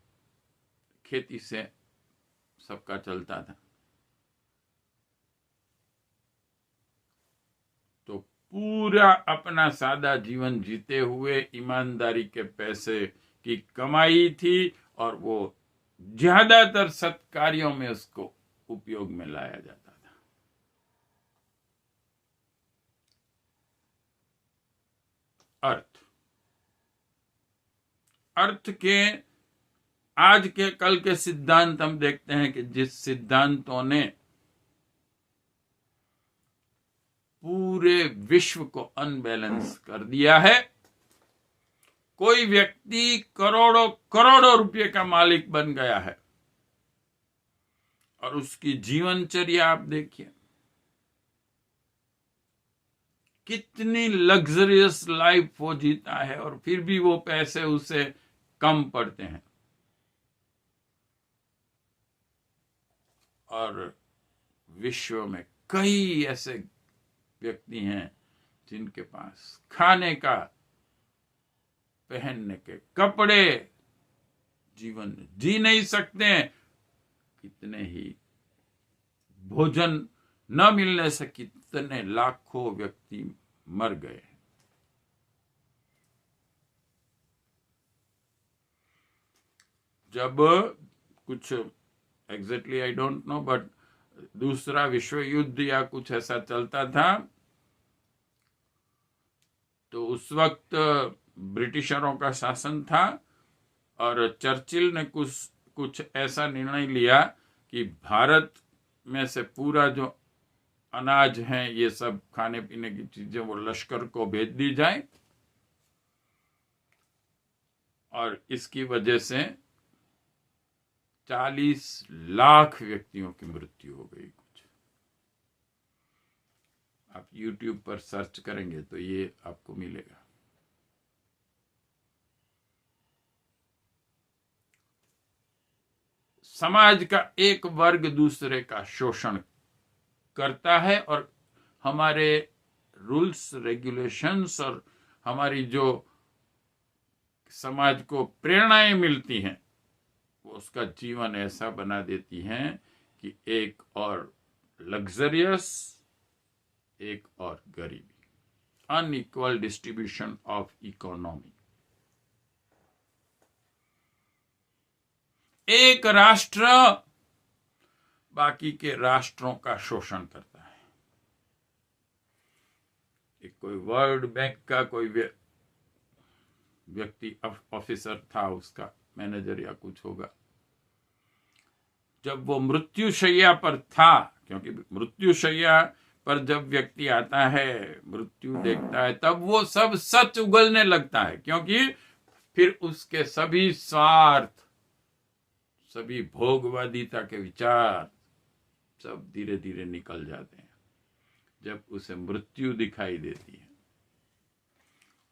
[SPEAKER 1] खेती से सबका चलता था। तो पूरा अपना सादा जीवन जीते हुए ईमानदारी के पैसे की कमाई थी और वो ज्यादातर सत्कार्यों में उसको उपयोग में लाया जाता था। अर्थ के आज के कल के सिद्धांत हम देखते हैं कि जिस सिद्धांतों ने पूरे विश्व को अनबैलेंस कर दिया है। कोई व्यक्ति करोड़ों करोड़ों रुपए का मालिक बन गया है और उसकी जीवनचर्या आप देखिए, कितनी लग्जरियस लाइफ वो जीता है और फिर भी वो पैसे उसे कम पड़ते हैं। और विश्व में कई ऐसे व्यक्ति हैं जिनके पास खाने का, पहनने के कपड़े, जीवन जी नहीं सकते, कितने ही भोजन न मिलने से कितने लाखों व्यक्ति मर गए। जब कुछ exactly I don't know, but दूसरा विश्व युद्ध या कुछ ऐसा चलता था, तो उस वक्त ब्रिटिशरों का शासन था और चर्चिल ने कुछ ऐसा निर्णय लिया कि भारत में से पूरा जो अनाज है, ये सब खाने पीने की चीजें, वो लश्कर को भेज दी जाए। और इसकी वजह से 40 लाख व्यक्तियों की मृत्यु हो गई। कुछ आप YouTube पर सर्च करेंगे तो ये आपको मिलेगा। समाज का एक वर्ग दूसरे का शोषण करता है और हमारे रूल्स रेगुलेशंस और हमारी जो समाज को प्रेरणाएं मिलती हैं, वो उसका जीवन ऐसा बना देती हैं कि एक और लग्जरियस, एक और गरीबी, अनइक्वल डिस्ट्रीब्यूशन ऑफ इकोनॉमी। एक राष्ट्र बाकी के राष्ट्रों का शोषण करता है। एक कोई वर्ल्ड बैंक का कोई व्यक्ति ऑफिसर था, उसका मैनेजर या कुछ होगा, जब वो मृत्युशैया पर था, क्योंकि मृत्युशैया पर जब व्यक्ति आता है, मृत्यु देखता है, तब वो सब सच उगलने लगता है, क्योंकि फिर उसके सभी स्वार्थ, सभी भोगवादिता के विचार सब धीरे धीरे निकल जाते हैं जब उसे मृत्यु दिखाई देती है।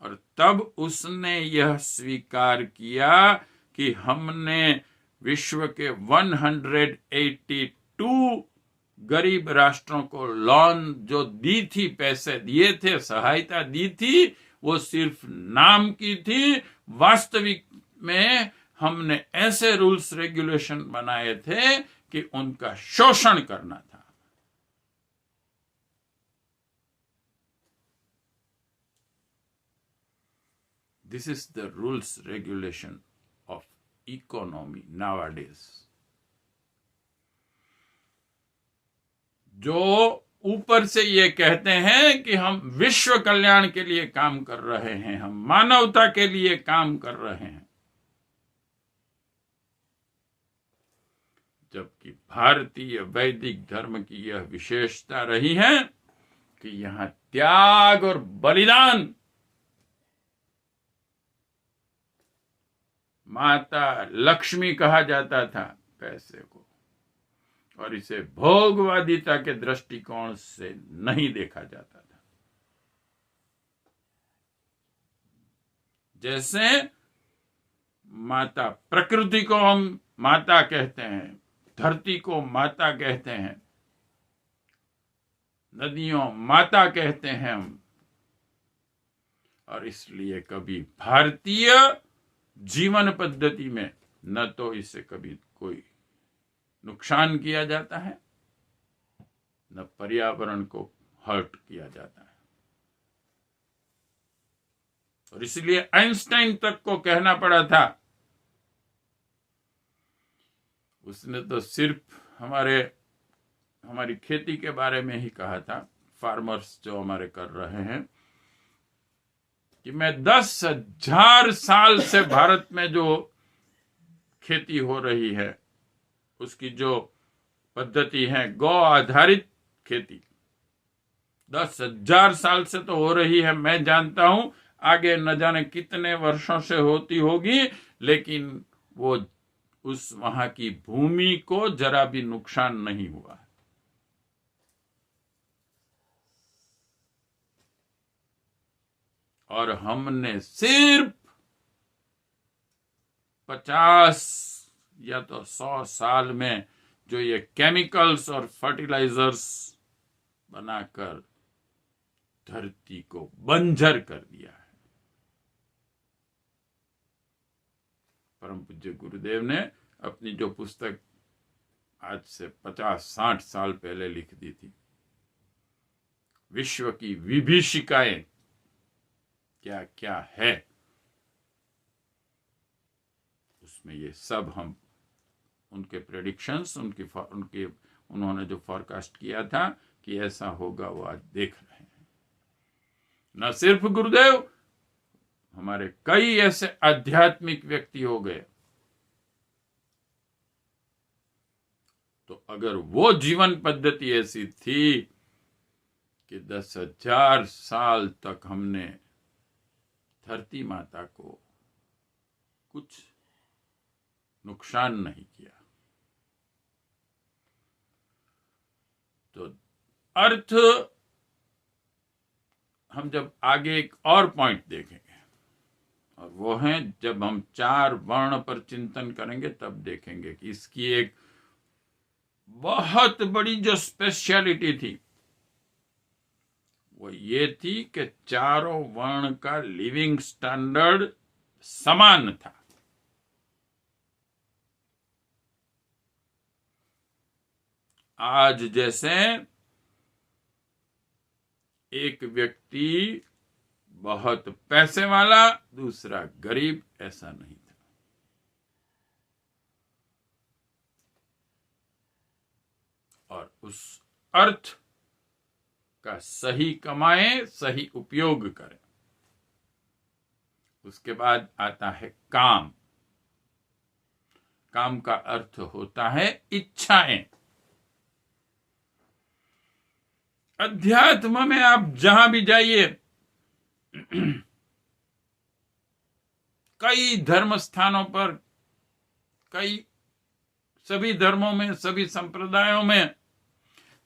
[SPEAKER 1] और तब उसने यह स्वीकार किया कि हमने विश्व के 182 गरीब राष्ट्रों को लोन जो दी थी, पैसे दिए थे, सहायता दी थी, वो सिर्फ नाम की थी। वास्तविक में हमने ऐसे रूल्स रेगुलेशन बनाए थे कि उनका शोषण करना था। This is the rules regulation of economy nowadays. जो ऊपर से ये कहते हैं कि हम विश्व कल्याण के लिए काम कर रहे हैं, हम मानवता के लिए काम कर रहे हैं, जबकि भारतीय वैदिक धर्म की यह विशेषता रही है कि यहां त्याग और बलिदान, माता लक्ष्मी कहा जाता था पैसे को, और इसे भोगवादिता के दृष्टिकोण से नहीं देखा जाता था। जैसे माता प्रकृति को हम माता कहते हैं, धरती को माता कहते हैं, नदियों माता कहते हैं हम, और इसलिए कभी भारतीय जीवन पद्धति में न तो इसे कभी कोई नुकसान किया जाता है, न पर्यावरण को हर्ट किया जाता है। और इसलिए आइंस्टाइन तक को कहना पड़ा था, उसने तो सिर्फ हमारी खेती के बारे में ही कहा था, फार्मर्स जो हमारे कर रहे हैं, कि मैं 10,000 साल से भारत में जो खेती हो रही है, उसकी जो पद्धति है गौ आधारित खेती, 10,000 साल से तो हो रही है। मैं जानता हूं आगे न जाने कितने वर्षों से होती होगी, लेकिन वो उस वहां की भूमि को जरा भी नुकसान नहीं हुआ। और हमने सिर्फ 50 या तो 100 साल में जो ये केमिकल्स और फर्टिलाइजर्स बनाकर धरती को बंजर कर दिया है। परम पूज्य गुरुदेव ने अपनी जो पुस्तक आज से 50-60 साल पहले लिख दी थी, विश्व की विभीषिकाएं क्या क्या है, उसमें ये सब हम उनके प्रेडिक्शंस, उनके उन्होंने जो फॉरकास्ट किया था कि ऐसा होगा, वो आज देख रहे हैं। न सिर्फ गुरुदेव, हमारे कई ऐसे आध्यात्मिक व्यक्ति हो गए। तो अगर वो जीवन पद्धति ऐसी थी कि 10,000 साल तक हमने धरती माता को कुछ नुकसान नहीं किया, तो अर्थ हम जब आगे एक और पॉइंट देखेंगे, और वो है जब हम 4 वर्ण पर चिंतन करेंगे तब देखेंगे कि इसकी एक बहुत बड़ी जो स्पेशलिटी थी वो ये थी कि चारों वर्ण का लिविंग स्टैंडर्ड समान था। आज जैसे एक व्यक्ति बहुत पैसे वाला, दूसरा गरीब, ऐसा नहीं था। और उस अर्थ का सही कमाएं, सही उपयोग करें। उसके बाद आता है काम। काम का अर्थ होता है इच्छाएं। अध्यात्म में आप जहां भी जाइए, कई धर्म स्थानों पर, सभी धर्मों में, सभी संप्रदायों में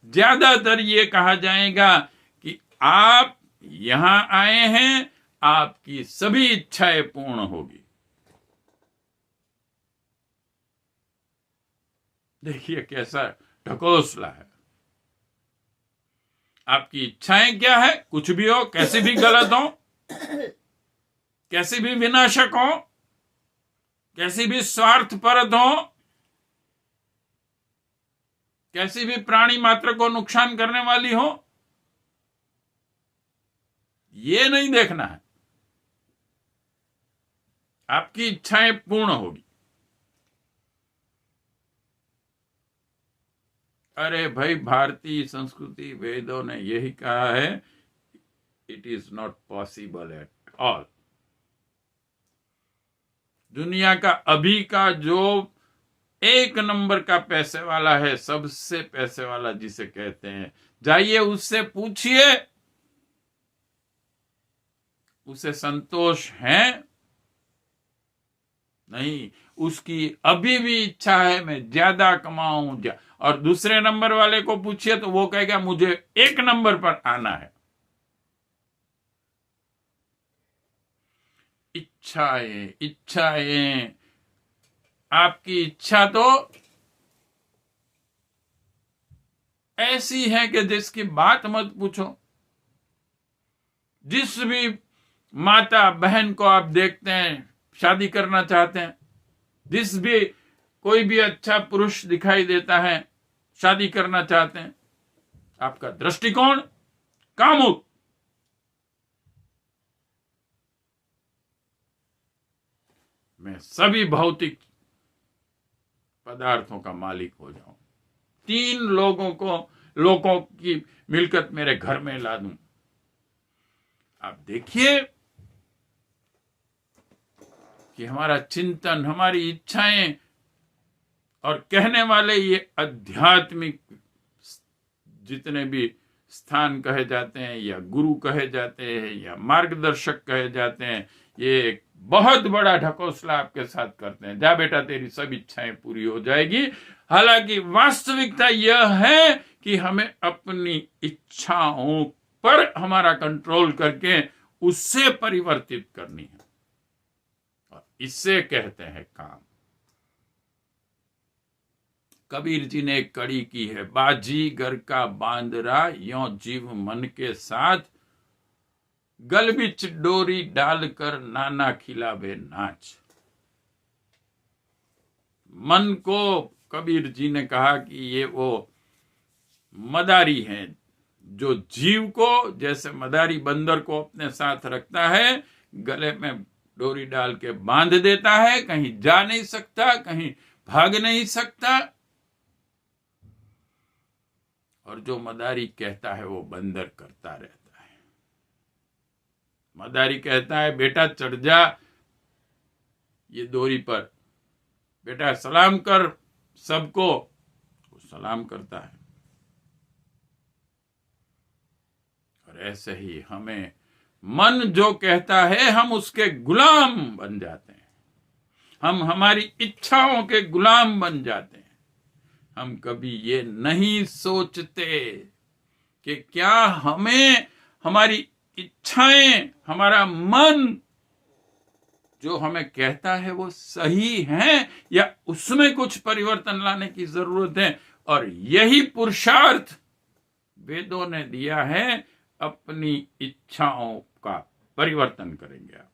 [SPEAKER 1] ज्यादातर ये कहा जाएगा कि आप यहां आए हैं, आपकी सभी इच्छाएं पूर्ण होगी। देखिए कैसा ढकोसला है। आपकी इच्छाएं क्या है? कुछ भी हो, कैसी भी गलत हो, कैसी भी विनाशक हो, कैसी भी स्वार्थपरत हो, कैसी भी प्राणी मात्र को नुकसान करने वाली हो, ये नहीं देखना है। आपकी इच्छाएं पूर्ण होगी। अरे भाई, भारतीय संस्कृति, वेदों ने यही कहा है, it is not possible at all. दुनिया का अभी का जो 1 नंबर का पैसे वाला है, सबसे पैसे वाला जिसे कहते हैं, जाइए उससे पूछिए, उसे संतोष है? नहीं। उसकी अभी भी इच्छा है मैं ज्यादा कमाऊं। और दूसरे नंबर वाले को पूछिए तो वो कहेगा मुझे 1 नंबर पर आना है। इच्छाएं, इच्छाएं। आपकी इच्छा तो ऐसी है कि जिसकी बात मत पूछो। जिस भी माता बहन को आप देखते हैं शादी करना चाहते हैं, जिस भी कोई भी अच्छा पुरुष दिखाई देता है शादी करना चाहते हैं, आपका दृष्टिकोण कामुक। मैं सभी भौतिक पदार्थों का मालिक हो जाऊं, 3 लोगों की मिलकत मेरे घर में ला दूं। आप देखिए कि हमारा चिंतन, हमारी इच्छाएं और कहने वाले ये आध्यात्मिक जितने भी स्थान कहे जाते हैं, या गुरु कहे जाते हैं, या मार्गदर्शक कहे जाते हैं, ये एक बहुत बड़ा ढकोसला आपके साथ करते हैं। जा बेटा, तेरी सब इच्छाएं पूरी हो जाएगी। हालांकि वास्तविकता यह है कि हमें अपनी इच्छाओं पर हमारा कंट्रोल करके उससे परिवर्तित करनी है, और इससे कहते हैं काम। कबीर जी ने एक कड़ी की है, बाजीगर का बांदरा यों जीव मन के साथ, गल बिच डोरी डालकर नाना खिलावे नाच। मन को कबीर जी ने कहा कि ये वो मदारी है जो जीव को, जैसे मदारी बंदर को अपने साथ रखता है, गले में डोरी डाल के बांध देता है, कहीं जा नहीं सकता, कहीं भाग नहीं सकता। और जो मदारी कहता है वो बंदर करता रहता है। मदारी कहता है बेटा चढ़ जा ये डोरी पर, बेटा सलाम कर सबको, वो सलाम करता है। और ऐसे ही हमें मन जो कहता है हम उसके गुलाम बन जाते हैं, हम हमारी इच्छाओं के गुलाम बन जाते हैं। हम कभी ये नहीं सोचते कि क्या हमें हमारी इच्छाएं, हमारा मन जो हमें कहता है वो सही है या उसमें कुछ परिवर्तन लाने की जरूरत है। और यही पुरुषार्थ वेदों ने दिया है, अपनी इच्छाओं का परिवर्तन करेंगे आप।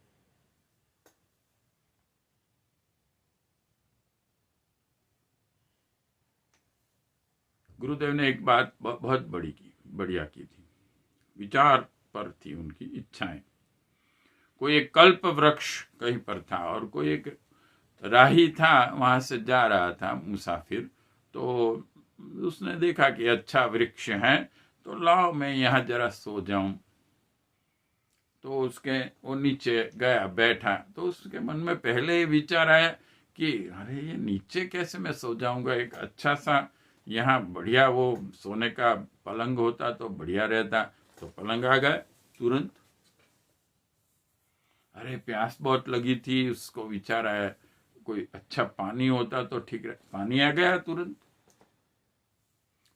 [SPEAKER 1] गुरुदेव ने एक बात बहुत बढ़िया की थी, विचार पर थी उनकी इच्छाएं। कोई एक कल्प वृक्ष कहीं पर था और कोई एक राही था, वहां से जा रहा था मुसाफिर, तो उसने देखा कि अच्छा वृक्ष है, तो लाओ मैं यहाँ जरा सो जाऊं। तो उसके वो नीचे गया, बैठा, तो उसके मन में पहले ही विचार आया कि अरे ये नीचे कैसे मैं सो जाऊंगा, एक अच्छा सा यहाँ बढ़िया वो सोने का पलंग होता तो बढ़िया रहता। तो पलंग आ गया तुरंत। अरे प्यास बहुत लगी थी, उसको विचार आया कोई अच्छा पानी होता तो ठीक रहे, पानी आ गया तुरंत।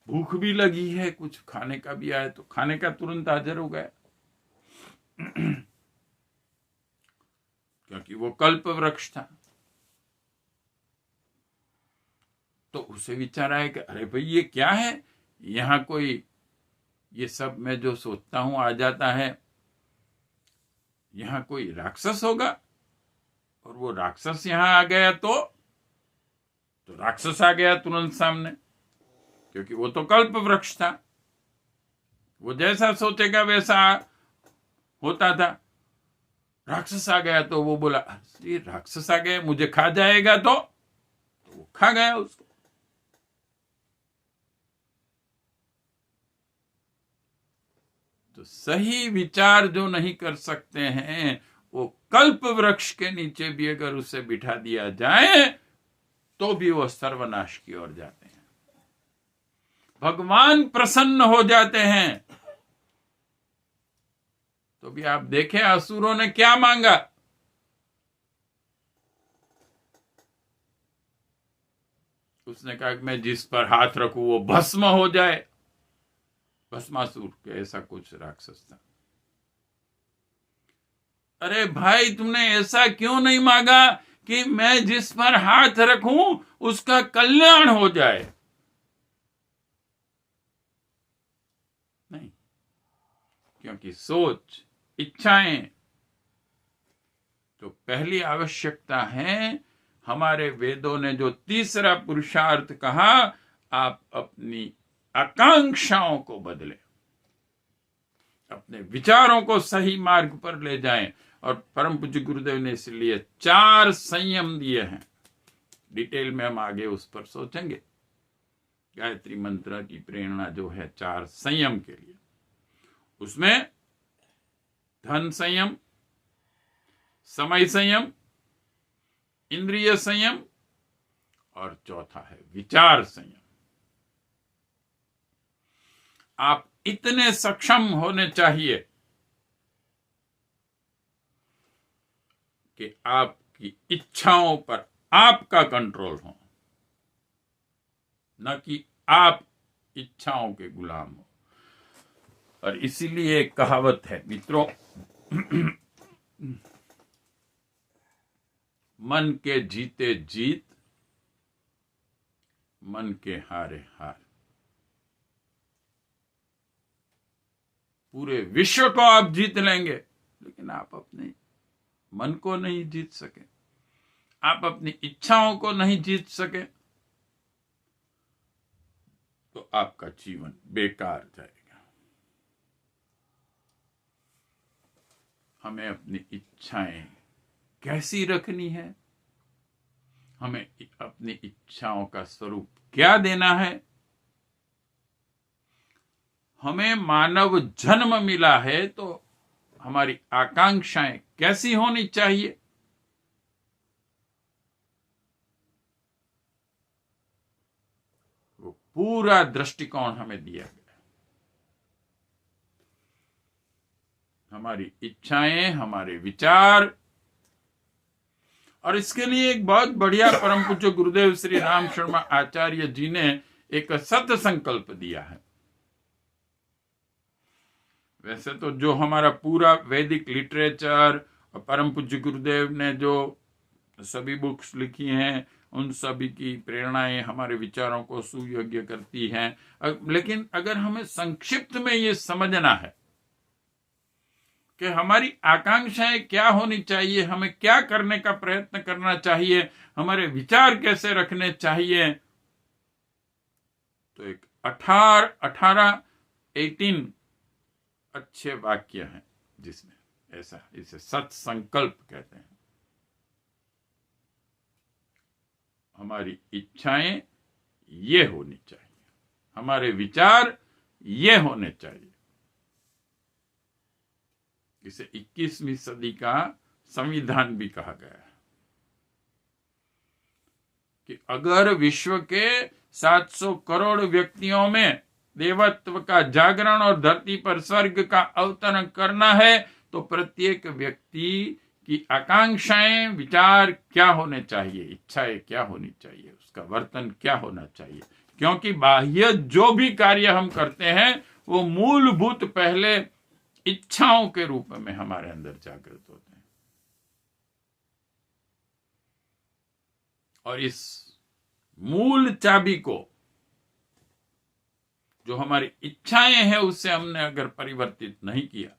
[SPEAKER 1] भूख भी लगी है, कुछ खाने का भी आया तो खाने का तुरंत हाजिर हो गया, क्योंकि वो कल्प वृक्ष था। तो उसे विचार आया कि अरे भाई ये क्या है, यहाँ कोई ये सब मैं जो सोचता हूं आ जाता है, यहाँ कोई राक्षस होगा। और वो राक्षस यहाँ आ गया तो राक्षस आ गया तुरंत सामने, क्योंकि वो तो कल्प वृक्ष था, वो जैसा सोचेगा वैसा होता था। राक्षस आ गया तो वो बोला ये राक्षस आ गया, मुझे खा जाएगा, तो वो खा गया उसको। तो सही विचार जो नहीं कर सकते हैं, वो कल्प वृक्ष के नीचे भी अगर उसे बिठा दिया जाए तो भी वो सर्वनाश की ओर जाते हैं। भगवान प्रसन्न हो जाते हैं। तो भी आप देखें असुरों ने क्या मांगा, उसने कहा कि मैं जिस पर हाथ रखूं वो भस्म हो जाए। भस्मासुर के ऐसा कुछ राक्षस था। अरे भाई तुमने ऐसा क्यों नहीं मांगा कि मैं जिस पर हाथ रखूं उसका कल्याण हो जाए? नहीं, क्योंकि सोच, इच्छाएं, तो पहली आवश्यकता है। हमारे वेदों ने जो तीसरा पुरुषार्थ कहा, आप अपनी आकांक्षाओं को बदलें, अपने विचारों को सही मार्ग पर ले जाएं। और परम पूज्य गुरुदेव ने इसलिए 4 संयम दिए हैं। डिटेल में हम आगे उस पर सोचेंगे। गायत्री मंत्र की प्रेरणा जो है 4 संयम के लिए, उसमें धन संयम, समय संयम, इंद्रिय संयम और चौथा है विचार संयम। आप इतने सक्षम होने चाहिए कि आपकी इच्छाओं पर आपका कंट्रोल हो, न कि आप इच्छाओं के गुलाम हो। और इसीलिए एक कहावत है मित्रों, मन के जीते जीत, मन के हारे हार। पूरे विश्व को आप जीत लेंगे, लेकिन आप अपने मन को नहीं जीत सके, आप अपनी इच्छाओं को नहीं जीत सके, तो आपका जीवन बेकार जाएगा। हमें अपनी इच्छाएं कैसी रखनी है, हमें अपनी इच्छाओं का स्वरूप क्या देना है। हमें मानव जन्म मिला है तो हमारी आकांक्षाएं कैसी होनी चाहिए। वो पूरा दृष्टिकोण हमें दिया गया। हमारी इच्छाएं, हमारे विचार, और इसके लिए एक बहुत बढ़िया परम पूज्य गुरुदेव श्री राम शर्मा आचार्य जी ने एक सत संकल्प दिया है। वैसे तो जो हमारा पूरा वैदिक लिटरेचर और परम पूज्य गुरुदेव ने जो सभी बुक्स लिखी हैं, उन सभी की प्रेरणाएं हमारे विचारों को सुयोग्य करती हैं, लेकिन अगर हमें संक्षिप्त में ये समझना है कि हमारी आकांक्षाएं क्या होनी चाहिए, हमें क्या करने का प्रयत्न करना चाहिए, हमारे विचार कैसे रखने चाहिए, तो एक 18 अच्छे वाक्य हैं जिसमें ऐसा, इसे सत संकल्प कहते हैं। हमारी इच्छाएं ये होनी चाहिए, हमारे विचार ये होने चाहिए। इसे 21वीं सदी का संविधान भी कहा गया है कि अगर विश्व के 700 करोड़ व्यक्तियों में देवत्व का जागरण और धरती पर स्वर्ग का अवतरण करना है तो प्रत्येक व्यक्ति की आकांक्षाएं, विचार क्या होने चाहिए, इच्छाएं क्या होनी चाहिए, उसका वर्तन क्या होना चाहिए। क्योंकि बाह्य जो भी कार्य हम करते हैं वो मूलभूत पहले इच्छाओं के रूप में हमारे अंदर जागृत होते हैं, और इस मूल चाबी को, जो हमारी इच्छाएं हैं, उससे हमने अगर परिवर्तित नहीं किया,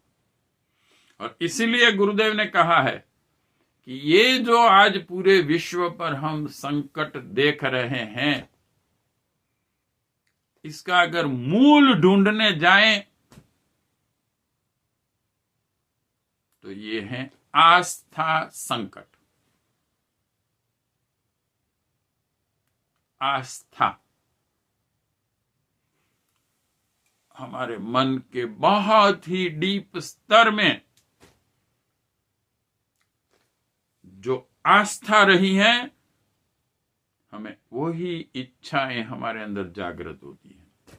[SPEAKER 1] और इसीलिए गुरुदेव ने कहा है कि ये जो आज पूरे विश्व पर हम संकट देख रहे हैं, इसका अगर मूल ढूंढने जाएं तो ये है आस्था संकट। आस्था हमारे मन के बहुत ही डीप स्तर में जो आस्था रही है, हमें वही इच्छाएं हमारे अंदर जागृत होती हैं।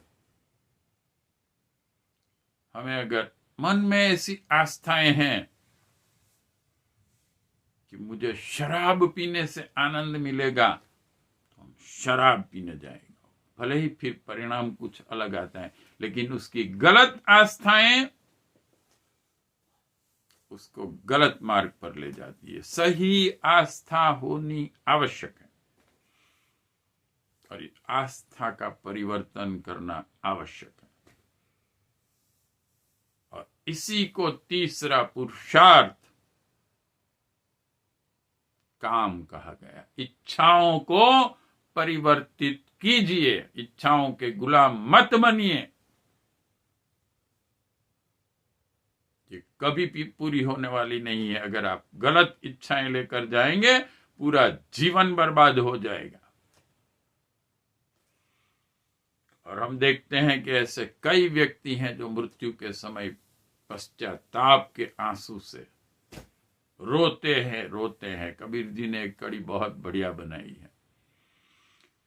[SPEAKER 1] हमें अगर मन में ऐसी आस्थाएं हैं कि मुझे शराब पीने से आनंद मिलेगा, तो हम शराब पीने जाएंगे, भले ही फिर परिणाम कुछ अलग आता है, लेकिन उसकी गलत आस्थाएं उसको गलत मार्ग पर ले जाती है। सही आस्था होनी आवश्यक है और आस्था का परिवर्तन करना आवश्यक है, और इसी को तीसरा पुरुषार्थ काम कहा गया। इच्छाओं को परिवर्तित कीजिए, इच्छाओं के गुलाम मत बनिए। ये कभी भी पूरी होने वाली नहीं है। अगर आप गलत इच्छाएं लेकर जाएंगे, पूरा जीवन बर्बाद हो जाएगा। और हम देखते हैं कि ऐसे कई व्यक्ति हैं जो मृत्यु के समय पश्चाताप के आंसू से रोते हैं। कबीर जी ने एक कड़ी बहुत बढ़िया बनाई है,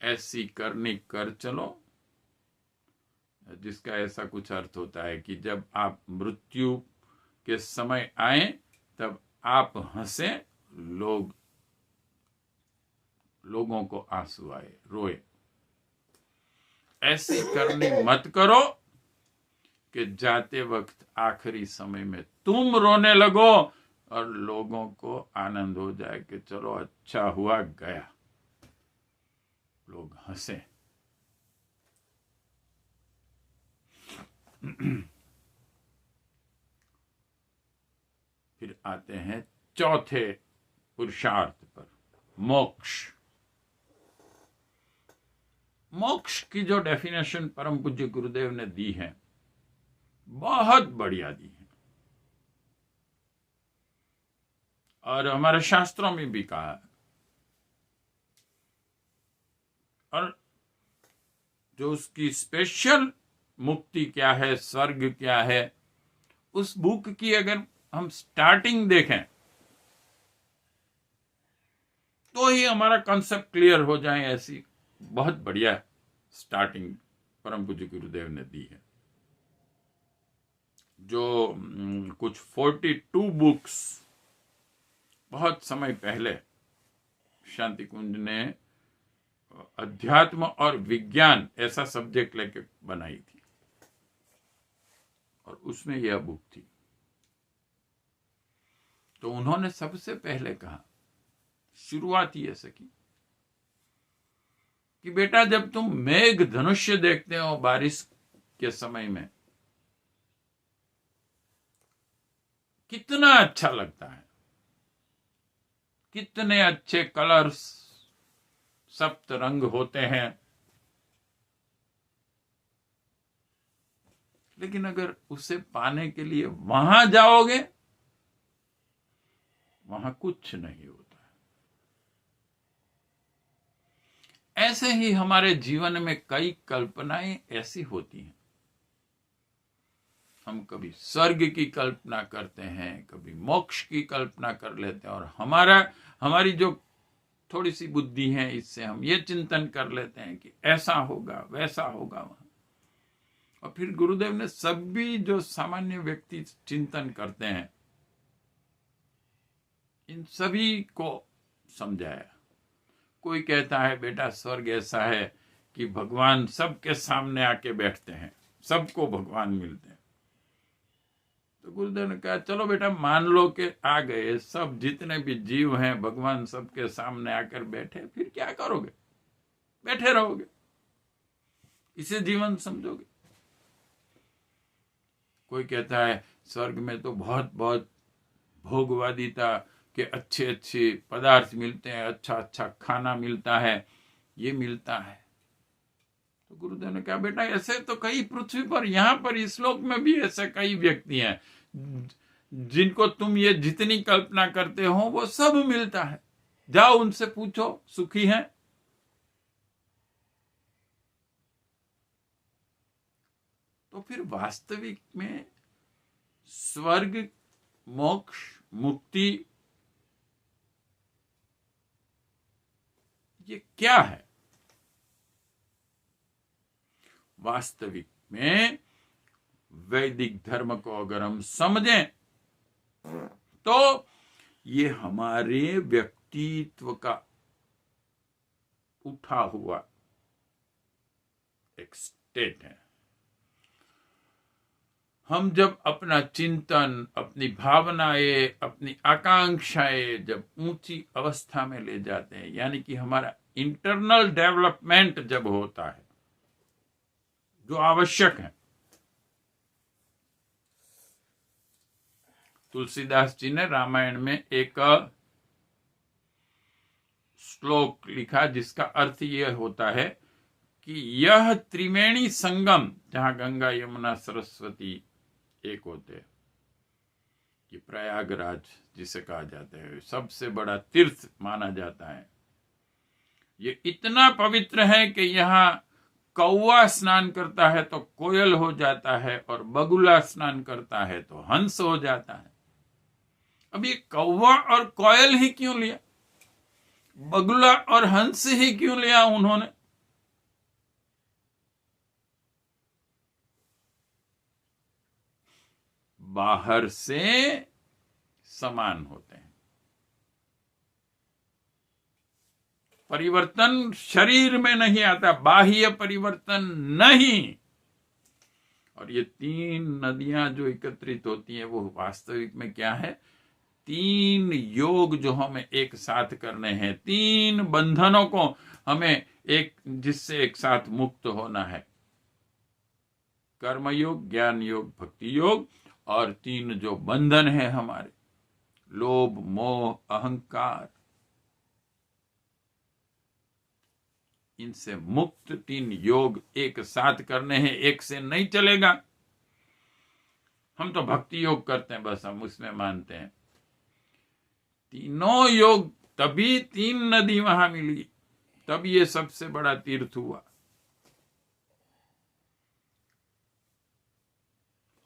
[SPEAKER 1] ऐसी करनी कर चलो, जिसका ऐसा कुछ अर्थ होता है कि जब आप मृत्यु के समय आए तब आप हंसे, लोगों को आंसू आए, रोए। ऐसी करनी मत करो कि जाते वक्त आखिरी समय में तुम रोने लगो और लोगों को आनंद हो जाए कि चलो अच्छा हुआ गया, लोग हंसे। फिर आते हैं चौथे पुरुषार्थ पर, मोक्ष। मोक्ष की जो डेफिनेशन परम पूज्य गुरुदेव ने दी है, बहुत बढ़िया दी है। और हमारे शास्त्रों में भी कहा है। और जो उसकी स्पेशल मुक्ति क्या है, स्वर्ग क्या है, उस बुक की अगर हम स्टार्टिंग देखें तो ही हमारा कंसेप्ट क्लियर हो जाए। ऐसी बहुत बढ़िया स्टार्टिंग परम पूज्य गुरुदेव ने दी है। जो कुछ 42 बुक्स बहुत समय पहले शांति कुंज ने अध्यात्म और विज्ञान ऐसा सब्जेक्ट लेके बनाई थी, और उसमें यह बुक थी। तो उन्होंने सबसे पहले कहा, शुरुआत ही ऐसे की कि बेटा जब तुम मेघ धनुष्य देखते हो बारिश के समय में, कितना अच्छा लगता है, कितने अच्छे कलर्स, सप्त रंग होते हैं। लेकिन अगर उसे पाने के लिए वहां जाओगे, वहां कुछ नहीं होता है। ऐसे ही हमारे जीवन में कई कल्पनाएं ऐसी होती हैं। हम कभी स्वर्ग की कल्पना करते हैं, कभी मोक्ष की कल्पना कर लेते हैं, और हमारी जो थोड़ी सी बुद्धि है, इससे हम ये चिंतन कर लेते हैं कि ऐसा होगा, वैसा होगा वहां। और फिर गुरुदेव ने सभी जो सामान्य व्यक्ति चिंतन करते हैं, इन सभी को समझाया। कोई कहता है बेटा स्वर्ग ऐसा है कि भगवान सबके सामने आके बैठते हैं, सबको भगवान मिलते हैं। तो गुरुदेव ने कहा चलो बेटा मान लो कि आ गए, सब जितने भी जीव हैं भगवान सबके सामने आकर बैठे, फिर क्या करोगे? बैठे रहोगे, इसे जीवन समझोगे। कोई कहता है स्वर्ग में तो बहुत बहुत भोगवादिता के अच्छे अच्छे पदार्थ मिलते हैं, अच्छा अच्छा खाना मिलता है, ये मिलता है। तो गुरुदेव ने कहा बेटा ऐसे तो कई पृथ्वी पर, यहां पर इस लोक में भी ऐसे कई व्यक्ति हैं जिनको तुम ये जितनी कल्पना करते हो वो सब मिलता है। जाओ उनसे पूछो सुखी हैं। तो फिर वास्तविक में स्वर्ग, मोक्ष, मुक्ति ये क्या है? वास्तविक में वैदिक धर्म को अगर हम समझें तो ये हमारे व्यक्तित्व का उठा हुआ एक स्टेट है। हम जब अपना चिंतन, अपनी भावनाएं, अपनी आकांक्षाएं जब ऊंची अवस्था में ले जाते हैं, यानी कि हमारा इंटरनल डेवलपमेंट जब होता है, जो आवश्यक है। तुलसीदास जी ने रामायण में एक श्लोक लिखा जिसका अर्थ यह होता है कि यह त्रिवेणी संगम, जहां गंगा यमुना सरस्वती एक होते हैं, कि प्रयागराज जिसे कहा जाता है, सबसे बड़ा तीर्थ माना जाता है। ये इतना पवित्र है कि यहाँ कौवा स्नान करता है तो कोयल हो जाता है, और बगुला स्नान करता है तो हंस हो जाता है। अब ये कौवा और कोयल ही क्यों लिया? बगुला और हंस ही क्यों लिया उन्होंने? बाहर से समान होते हैं। परिवर्तन शरीर में नहीं आता, बाह्य परिवर्तन नहीं। और ये 3 नदियां जो एकत्रित होती हैं वो वास्तविक में क्या है? 3 योग जो हमें एक साथ करने हैं, 3 बंधनों को हमें जिससे एक साथ मुक्त होना है। कर्म योग, ज्ञान योग, भक्ति योग, और 3 जो बंधन है हमारे, लोभ, मोह, अहंकार, इनसे मुक्त 3 योग एक साथ करने हैं। एक से नहीं चलेगा। हम तो भक्ति योग करते हैं, बस हम उसमें मानते हैं। तीनों योग, तभी 3 नदी वहां मिली, तब ये सबसे बड़ा तीर्थ हुआ।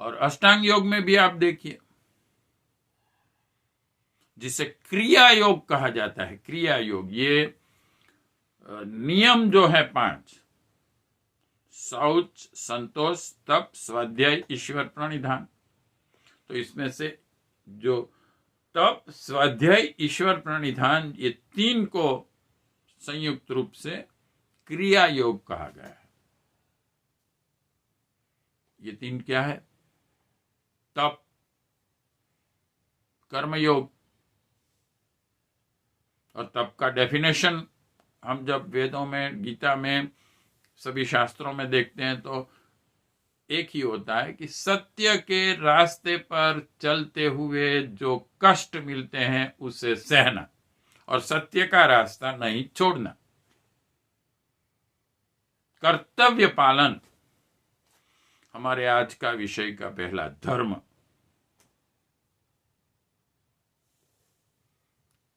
[SPEAKER 1] और अष्टांग योग में भी आप देखिए, जिसे क्रिया योग कहा जाता है, क्रिया योग, ये नियम जो है 5, शौच, संतोष, तप, स्वाध्याय, ईश्वर प्रणिधान, तो इसमें से जो तप, स्वाध्याय, ईश्वर प्रणिधान, ये 3 को संयुक्त रूप से क्रिया योग कहा गया है। ये 3 क्या है? तप, कर्म योग, और तप का डेफिनेशन हम जब वेदों में, गीता में, सभी शास्त्रों में देखते हैं तो एक ही होता है कि सत्य के रास्ते पर चलते हुए जो कष्ट मिलते हैं उसे सहना और सत्य का रास्ता नहीं छोड़ना, कर्तव्य पालन हमारे आज का विषय का पहला धर्म।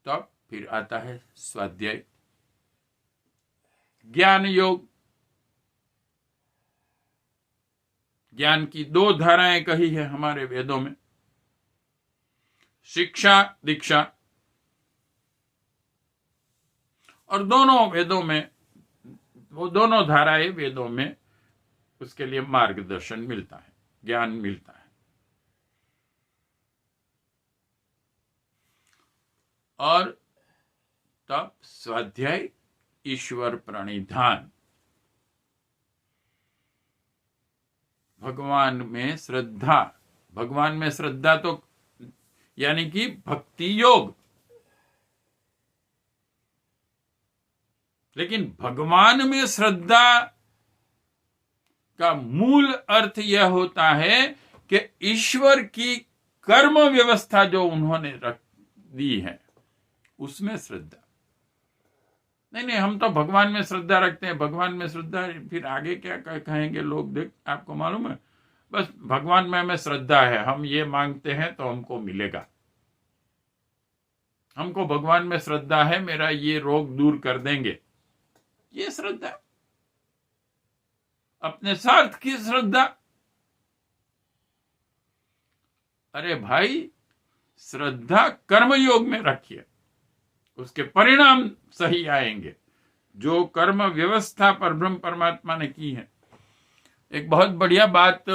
[SPEAKER 1] तब फिर आता है स्वाध्याय, ज्ञान योग। ज्ञान की 2 धाराएं कही है हमारे वेदों में, शिक्षा, दीक्षा, और दोनों वेदों में, वो दोनों धाराएं वेदों में, उसके लिए मार्गदर्शन मिलता है, ज्ञान मिलता है। और तब स्वाध्याय, ईश्वर प्रणिधान, भगवान में श्रद्धा। भगवान में श्रद्धा तो यानी कि भक्ति योग, लेकिन भगवान में श्रद्धा का मूल अर्थ यह होता है कि ईश्वर की कर्म व्यवस्था जो उन्होंने रख दी है उसमें श्रद्धा। नहीं, हम तो भगवान में श्रद्धा रखते हैं, भगवान में श्रद्धा, फिर आगे क्या कहेंगे लोग, देख आपको मालूम है, बस भगवान में हमें श्रद्धा है, हम ये मांगते हैं तो हमको मिलेगा, हमको भगवान में श्रद्धा है, मेरा ये रोग दूर कर देंगे, ये श्रद्धा, अपने स्वार्थ की श्रद्धा। अरे भाई, श्रद्धा कर्मयोग में रखिए, उसके परिणाम सही आएंगे, जो कर्म व्यवस्था पर ब्रह्म परमात्मा ने की है। एक बहुत बढ़िया बात,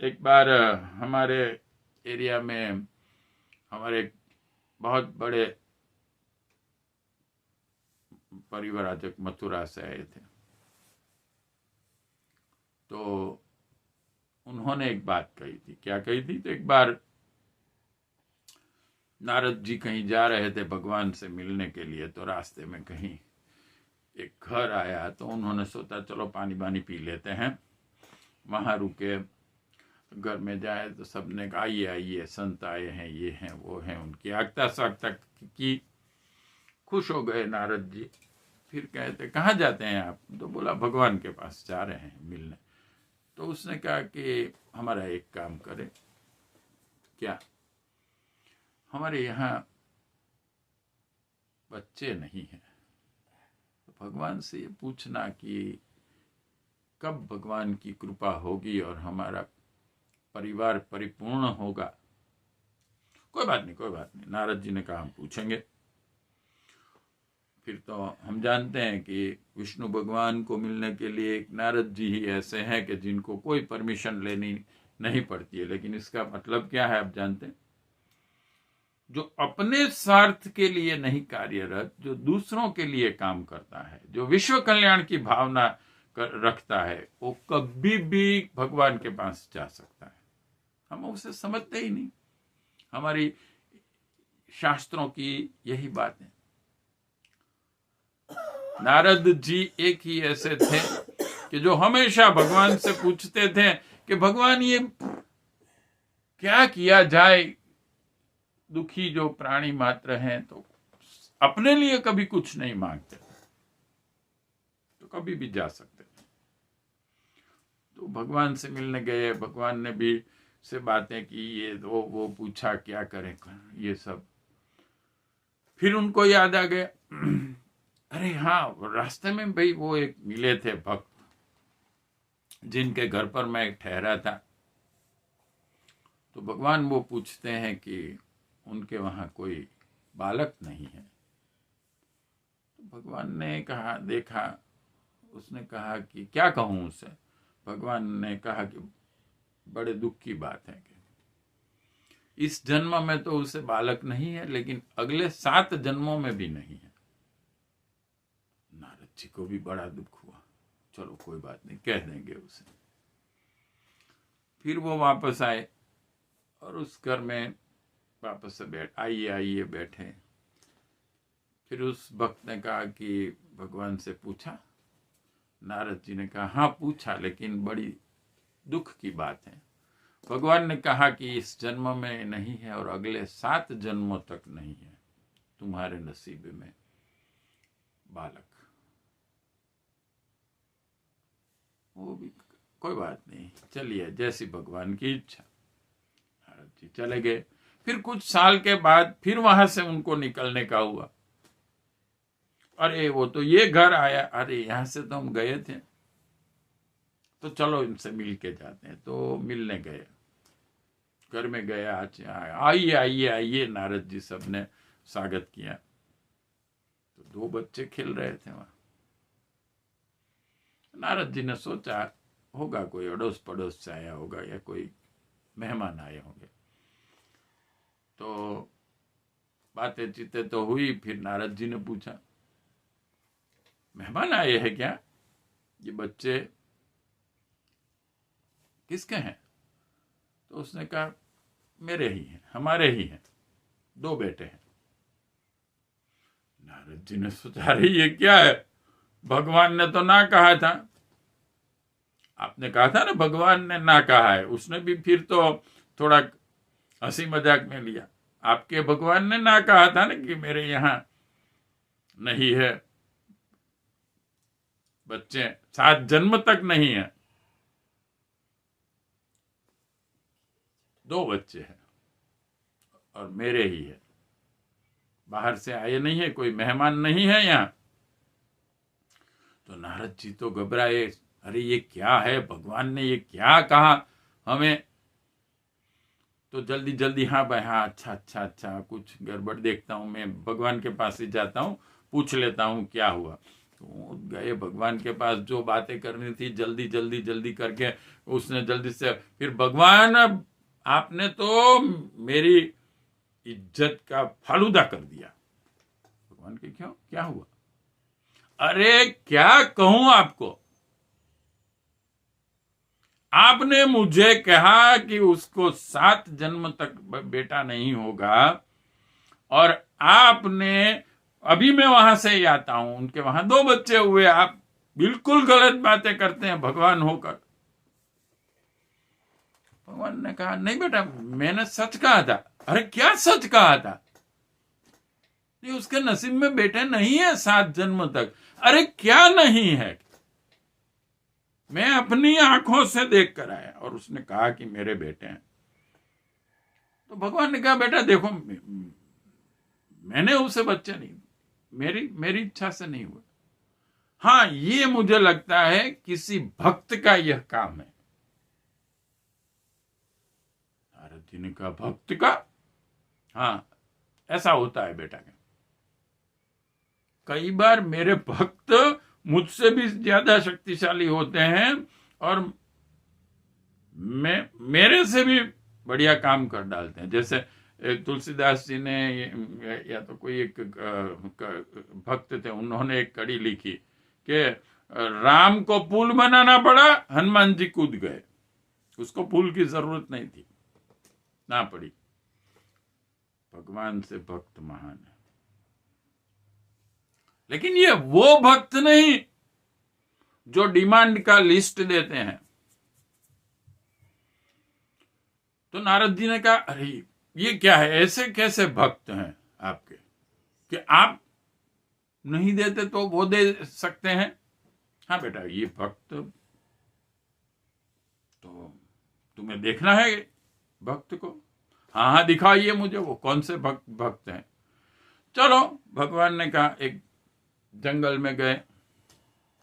[SPEAKER 1] एक बार हमारे एरिया में हमारे बहुत बड़े परिव्राजक मथुरा से आए थे, तो उन्होंने एक बात कही थी। क्या कही थी? तो एक बार नारद जी कहीं जा रहे थे भगवान से मिलने के लिए, तो रास्ते में कहीं एक घर आया, तो उन्होंने सोचा चलो पानी वानी पी लेते हैं। वहां रुके, घर में जाए तो सबने कहा आइए आइए, संत आए हैं, ये हैं वो हैं, उनकी आगता स्वागता की। खुश हो गए नारद जी। फिर कहते कहाँ जाते हैं आप? तो बोला भगवान के पास जा रहे हैं मिलने। तो उसने कहा कि हमारा एक काम करे। क्या? हमारे यहाँ बच्चे नहीं हैं, तो भगवान से ये पूछना कि कब भगवान की कृपा होगी और हमारा परिवार परिपूर्ण होगा। कोई बात नहीं, कोई बात नहीं, नारद जी ने कहा हम पूछेंगे। फिर तो हम जानते हैं कि विष्णु भगवान को मिलने के लिए एक नारद जी ही ऐसे हैं कि जिनको कोई परमिशन लेनी नहीं पड़ती है। लेकिन इसका मतलब क्या है आप जानते हैं? जो अपने स्वार्थ के लिए नहीं कार्यरत, जो दूसरों के लिए काम करता है, जो विश्व कल्याण की भावना रखता है, वो कभी भी भगवान के पास जा सकता है। हम उसे समझते ही नहीं। हमारी शास्त्रों की यही बात है। नारद जी एक ही ऐसे थे कि जो हमेशा भगवान से पूछते थे कि भगवान ये क्या किया जाए, दुखी जो प्राणी मात्र हैं, तो अपने लिए कभी कुछ नहीं मांगते, तो कभी भी जा सकते। तो भगवान से मिलने गए, भगवान ने भी से बातें की, ये वो पूछा क्या करें, ये सब। फिर उनको याद आ गया, अरे हाँ, रास्ते में भाई वो एक मिले थे भक्त जिनके घर पर मैं ठहरा था। तो भगवान वो पूछते हैं कि उनके वहां कोई बालक नहीं है। तो भगवान ने कहा, देखा, उसने कहा कि क्या कहूं उसे। भगवान ने कहा कि बड़े दुख की बात है कि इस जन्म में तो उसे बालक नहीं है, लेकिन अगले 7 जन्मों में भी नहीं है। नारद जी को भी बड़ा दुख हुआ। चलो कोई बात नहीं, कह देंगे उसे। फिर वो वापस आए और उस घर में वापस से आइए बैठे। फिर उस भक्त ने कहा कि भगवान से पूछा। नारद जी ने कहा, हाँ पूछा, लेकिन बड़ी दुख की बात है। भगवान ने कहा कि इस जन्म में नहीं है और अगले 7 जन्मों तक नहीं है तुम्हारे नसीब में बालक। वो भी कोई बात नहीं, चलिए, जैसी भगवान की इच्छा। नारद जी चले गए। फिर कुछ साल के बाद फिर वहां से उनको निकलने का हुआ। अरे वो तो ये घर आया, अरे यहां से तो हम गए थे, तो चलो इनसे मिल के जाते हैं। तो मिलने गए, घर में गया, आइए आइए आइए, नारद जी सबने स्वागत किया। तो 2 बच्चे खेल रहे थे वहां। नारद जी ने सोचा होगा कोई अड़ोस पड़ोस से आया होगा या कोई मेहमान आए होंगे। तो बातें चीतें तो हुई। फिर नारद जी ने पूछा, मेहमान आए हैं क्या? ये बच्चे किसके हैं? तो उसने कहा, मेरे ही हैं, हमारे ही हैं, 2 बेटे हैं। नारद जी ने सोचा, अरे ये क्या है, भगवान ने तो ना कहा था। आपने कहा था ना भगवान ने ना कहा है। उसने भी फिर तो थोड़ा हंसी मजाक में लिया। आपके भगवान ने ना कहा था ना कि मेरे यहां नहीं है बच्चे, 7 जन्म तक नहीं है। 2 बच्चे हैं और मेरे ही है, बाहर से आए नहीं है, कोई मेहमान नहीं है यहां। तो नारद जी तो घबराए, अरे ये क्या है, भगवान ने ये क्या कहा हमें। तो जल्दी जल्दी, हाँ भाई हाँ, अच्छा, कुछ गड़बड़ देखता हूं, मैं भगवान के पास ही जाता हूं, पूछ लेता हूं क्या हुआ। तो गए भगवान के पास, जो बातें करनी थी जल्दी करके उसने जल्दी से, फिर भगवान आपने तो मेरी इज्जत का फालूदा कर दिया। भगवान के क्यों, क्या हुआ? अरे क्या कहूं आपको, आपने मुझे कहा कि उसको 7 जन्म तक बेटा नहीं होगा, और आपने, अभी मैं वहां से ही आता हूं, उनके वहां 2 बच्चे हुए, आप बिल्कुल गलत बातें करते हैं भगवान होकर। भगवान ने कहा, नहीं बेटा, मैंने सच कहा था। अरे क्या सच कहा था? ये उसके नसीब में बेटे नहीं है 7 जन्म तक। अरे क्या नहीं है? मैं अपनी आंखों से देख कर आया। और उसने कहा कि मेरे बेटे हैं। तो भगवान ने कहा, बेटा देखो, मैंने उसे बच्चे नहीं, मेरी इच्छा से नहीं हुआ। हाँ, ये मुझे लगता है किसी भक्त का यह काम है। नारद जी ने कहा, भक्त का? हाँ, ऐसा होता है बेटा। कई बार मेरे भक्त मुझसे भी ज्यादा शक्तिशाली होते हैं और मेरे से भी बढ़िया काम कर डालते हैं। जैसे तुलसीदास जी ने, या तो कोई एक भक्त थे, उन्होंने एक कड़ी लिखी कि राम को पुल बनाना पड़ा, हनुमान जी कूद गए, उसको पुल की जरूरत नहीं थी, ना पड़ी। भगवान से भक्त महान है। लेकिन ये वो भक्त नहीं जो डिमांड का लिस्ट देते हैं। तो नारद जी ने कहा, अरे ये क्या है, ऐसे कैसे भक्त हैं आपके कि आप नहीं देते तो वो दे सकते हैं? हाँ बेटा, ये भक्त तो तुम्हें देखना है भक्त को? हाँ हाँ दिखाइए मुझे, वो कौन से भक्त हैं। चलो, भगवान ने कहा एक जंगल में गए,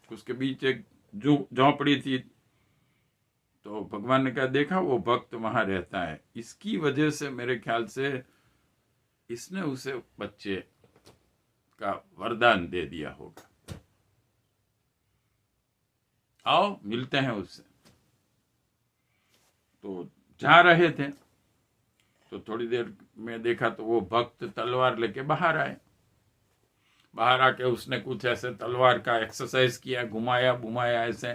[SPEAKER 1] उसके बीच एक झोंपड़ी थी, तो भगवान ने कहा देखा वो भक्त वहां रहता है, इसकी वजह से मेरे ख्याल से इसने उसे बच्चे का वरदान दे दिया होगा, आओ मिलते हैं उससे। तो जा रहे थे, तो थोड़ी देर में देखा तो वो भक्त तलवार लेके बाहर आए। बाहर आके उसने कुछ ऐसे तलवार का एक्सरसाइज किया, घुमाया घुमाया ऐसे,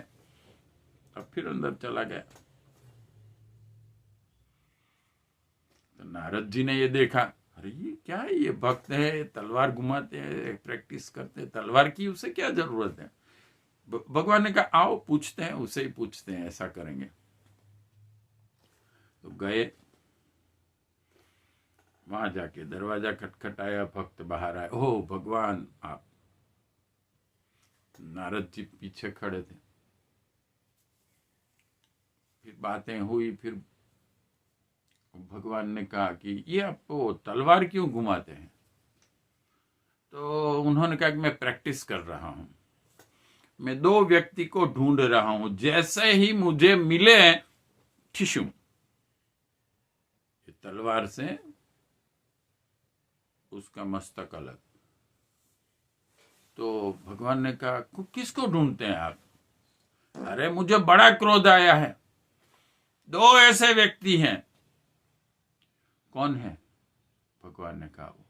[SPEAKER 1] अब फिर अंदर चला गया। तो नारद जी ने ये देखा, अरे ये क्या है, ये भक्त है, तलवार घुमाते हैं, प्रैक्टिस करते हैं, तलवार की उसे क्या जरूरत है। भगवान ने कहा आओ पूछते हैं, उसे ही पूछते हैं, ऐसा करेंगे। तो गए, वहां जाके दरवाजा खटखटाया, भक्त बाहर आए, ओह भगवान आप। नारद जी पीछे खड़े थे, फिर बातें हुई, फिर भगवान ने कहा कि ये आपको तलवार क्यों घुमाते हैं। तो उन्होंने कहा कि मैं प्रैक्टिस कर रहा हूं, मैं 2 व्यक्ति को ढूंढ रहा हूं, जैसे ही मुझे मिले ठिशुम, तलवार से उसका मस्तक अलग। तो भगवान ने कहा किसको ढूंढते हैं आप। अरे मुझे बड़ा क्रोध आया है, 2 ऐसे व्यक्ति हैं। कौन है? भगवान ने कहा वो,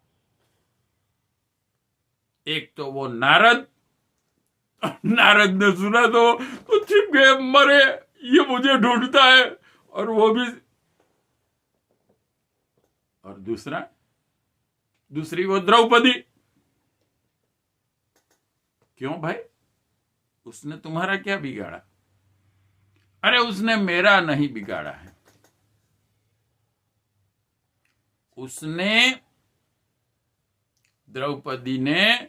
[SPEAKER 1] एक तो वो नारद, नारद ने सुना तो छिप गए, मरे, ये मुझे ढूंढता है, और वो भी, और दूसरी वो द्रौपदी। क्यों भाई, उसने तुम्हारा क्या बिगाड़ा? अरे उसने मेरा नहीं बिगाड़ा है, उसने, द्रौपदी ने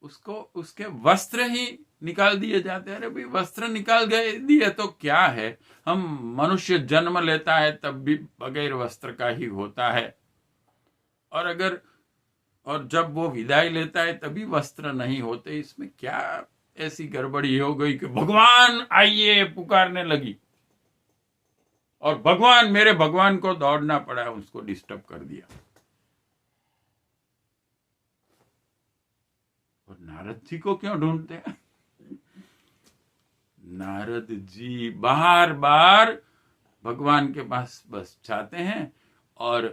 [SPEAKER 1] उसको उसके वस्त्र ही निकाल दिए जाते हैं। अरे भाई वस्त्र निकाल गए दिए तो क्या है, हम मनुष्य जन्म लेता है तब भी बगैर वस्त्र का ही होता है, और जब वो विदाई लेता है तभी वस्त्र नहीं होते। इसमें क्या ऐसी गड़बड़ी हो गई कि भगवान आइए पुकारने लगी, और मेरे भगवान को दौड़ना पड़ा, उसको डिस्टर्ब कर दिया। और नारद जी को क्यों ढूंढते हैं? नारद जी बार बार भगवान के पास बस चाहते हैं, और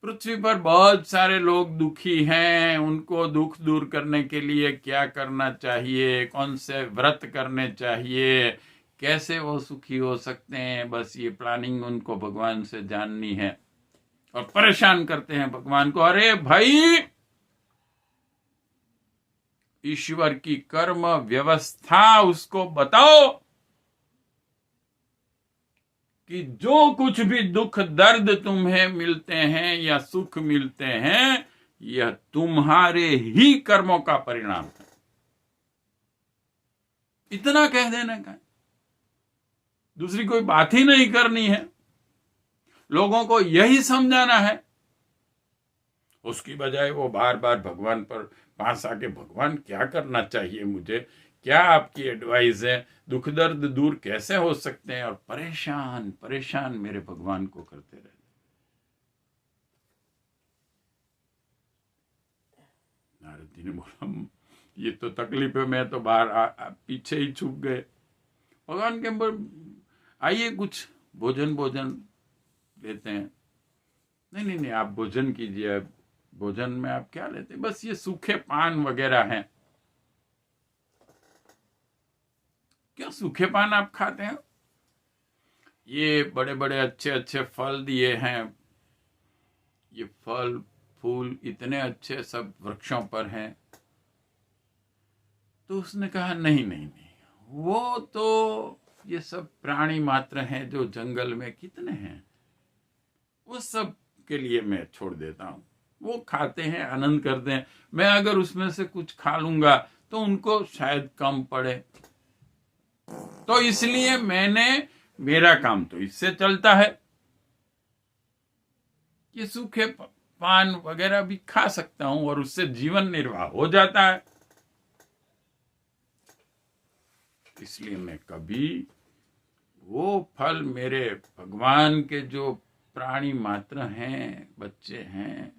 [SPEAKER 1] पृथ्वी पर बहुत सारे लोग दुखी हैं, उनको दुख दूर करने के लिए क्या करना चाहिए, कौन से व्रत करने चाहिए, कैसे वो सुखी हो सकते हैं, बस ये प्लानिंग उनको भगवान से जाननी है। और परेशान करते हैं भगवान को, अरे भाई ईश्वर की कर्म व्यवस्था उसको बताओ कि जो कुछ भी दुख दर्द तुम्हें मिलते हैं या सुख मिलते हैं, यह तुम्हारे ही कर्मों का परिणाम है। इतना कह देने का, दूसरी कोई बात ही नहीं करनी है, लोगों को यही समझाना है। उसकी बजाय वो बार बार भगवान पर पास आके, भगवान क्या करना चाहिए मुझे, क्या आपकी एडवाइस है, दुख दर्द दूर कैसे हो सकते हैं, और परेशान परेशान मेरे भगवान को करते रहते। नारद जी ने बोला ये तो तकलीफ है, मैं तो बाहर पीछे ही छुप गए। भगवान के आइए कुछ भोजन लेते हैं। नहीं, आप भोजन कीजिए। भोजन में आप क्या लेते हैं? बस ये सूखे पान वगैरह हैं। क्या सूखे पान आप खाते हैं? ये बड़े बड़े अच्छे अच्छे फल दिए हैं, ये फल फूल इतने अच्छे सब वृक्षों पर हैं। तो उसने कहा नहीं, वो तो ये सब प्राणी मात्र हैं जो जंगल में कितने हैं, वो सब के लिए मैं छोड़ देता हूं, वो खाते हैं, आनंद करते हैं। मैं अगर उसमें से कुछ खा लूंगा तो उनको शायद कम पड़े, तो इसलिए मैंने मेरा काम तो इससे चलता है कि सूखे पान वगैरह भी खा सकता हूं और उससे जीवन निर्वाह हो जाता है। इसलिए मैं कभी वो फल मेरे भगवान के जो प्राणी मात्र हैं, बच्चे हैं,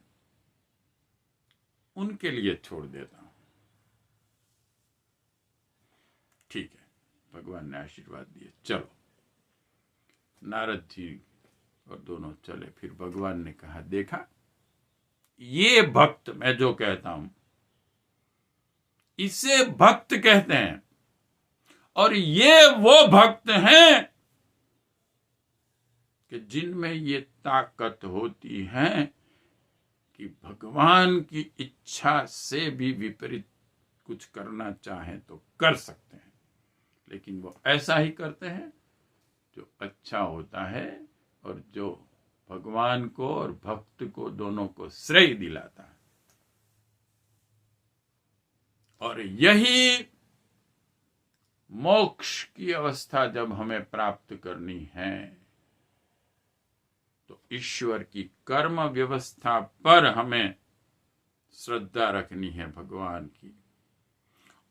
[SPEAKER 1] उनके लिए छोड़ देता हूं। ठीक है, भगवान ने आशीर्वाद दिए, चलो। नारद जी और दोनों चले। फिर भगवान ने कहा, देखा ये भक्त, मैं जो कहता हूं इसे भक्त कहते हैं, और ये वो भक्त हैं कि जिनमें ये ताकत होती है कि भगवान की इच्छा से भी विपरीत कुछ करना चाहें तो कर सकते हैं, लेकिन वो ऐसा ही करते हैं जो अच्छा होता है और जो भगवान को और भक्त को दोनों को श्रेय दिलाता है। और यही मोक्ष की अवस्था जब हमें प्राप्त करनी है तो ईश्वर की कर्म व्यवस्था पर हमें श्रद्धा रखनी है, भगवान की।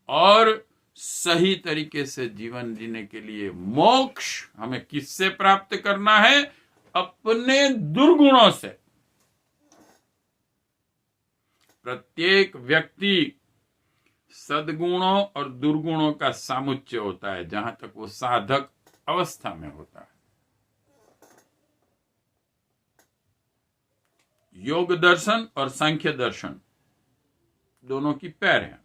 [SPEAKER 1] और सही तरीके से जीवन जीने के लिए मोक्ष हमें किससे प्राप्त करना है? अपने दुर्गुणों से। प्रत्येक व्यक्ति सद्गुणों और दुर्गुणों का सामुच्चय होता है, जहां तक वो साधक अवस्था में होता है। योग दर्शन और सांख्य दर्शन दोनों की पैर हैं,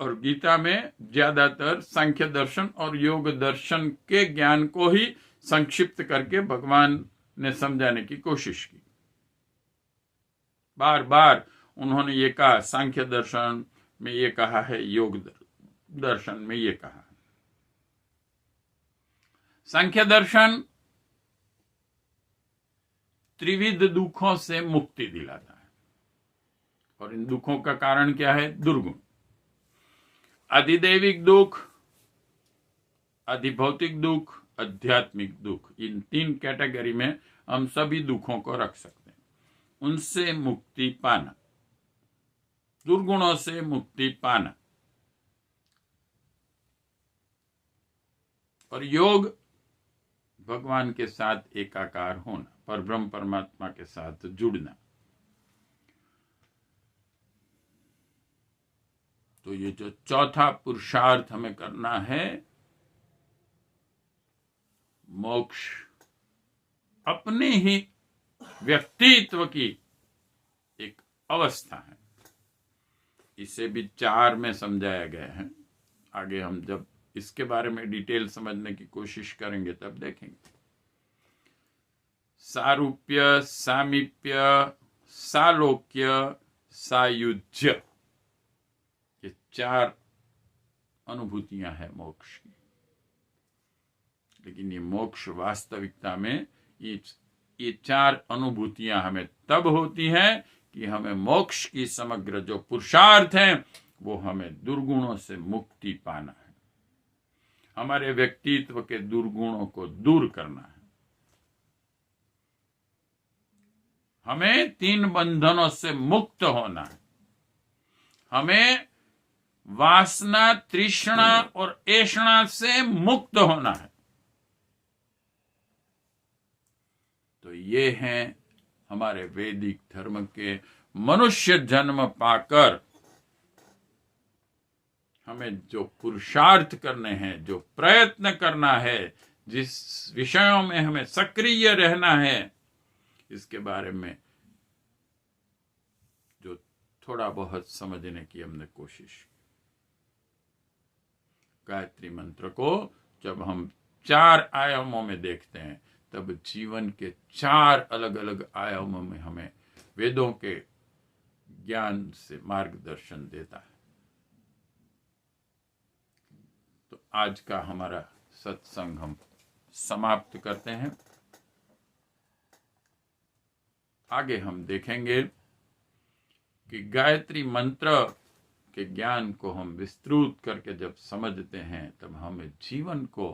[SPEAKER 1] और गीता में ज्यादातर सांख्य दर्शन और योग दर्शन के ज्ञान को ही संक्षिप्त करके भगवान ने समझाने की कोशिश की। बार बार उन्होंने ये कहा, सांख्य दर्शन में ये कहा है, योग दर्शन में ये कहा है। सांख्य दर्शन त्रिविध दुखों से मुक्ति दिलाता है, और इन दुखों का कारण क्या है? दुर्गुण। अधिदैविक दुख, अधिभौतिक दुख, आध्यात्मिक दुख, इन तीन कैटेगरी में हम सभी दुखों को रख सकते हैं। उनसे मुक्ति पाना, दुर्गुणों से मुक्ति पाना। और योग भगवान के साथ एकाकार होना, परब्रह्म परमात्मा के साथ जुड़ना। तो ये जो चौथा पुरुषार्थ हमें करना है, मोक्ष अपने ही व्यक्तित्व की एक अवस्था है। इसे भी 4 में समझाया गया है। आगे हम जब इसके बारे में डिटेल समझने की कोशिश करेंगे तब देखेंगे। सारूप्य, सामीप्य, सालोक्य, सायुज्य, ये 4 अनुभूतियां हैं मोक्ष की। लेकिन ये मोक्ष वास्तविकता में ये 4 अनुभूतियां हमें तब होती हैं कि हमें मोक्ष की समग्र जो पुरुषार्थ है वो हमें दुर्गुणों से मुक्ति पाना है, हमारे व्यक्तित्व के दुर्गुणों को दूर करना है, हमें 3 बंधनों से मुक्त होना है, हमें वासना, तृष्णा और ऐषणा से मुक्त होना है। तो ये हैं हमारे वैदिक धर्म के मनुष्य जन्म पाकर हमें जो पुरुषार्थ करने हैं, जो प्रयत्न करना है, जिस विषयों में हमें सक्रिय रहना है, इसके बारे में जो थोड़ा बहुत समझने की हमने कोशिश की। गायत्री मंत्र को जब हम 4 आयामों में देखते हैं तब जीवन के 4 अलग अलग आयामों में हमें वेदों के ज्ञान से मार्गदर्शन देता है। तो आज का हमारा सत्संग हम समाप्त करते हैं। आगे हम देखेंगे कि गायत्री मंत्र के ज्ञान को हम विस्तृत करके जब समझते हैं, तब हमें जीवन को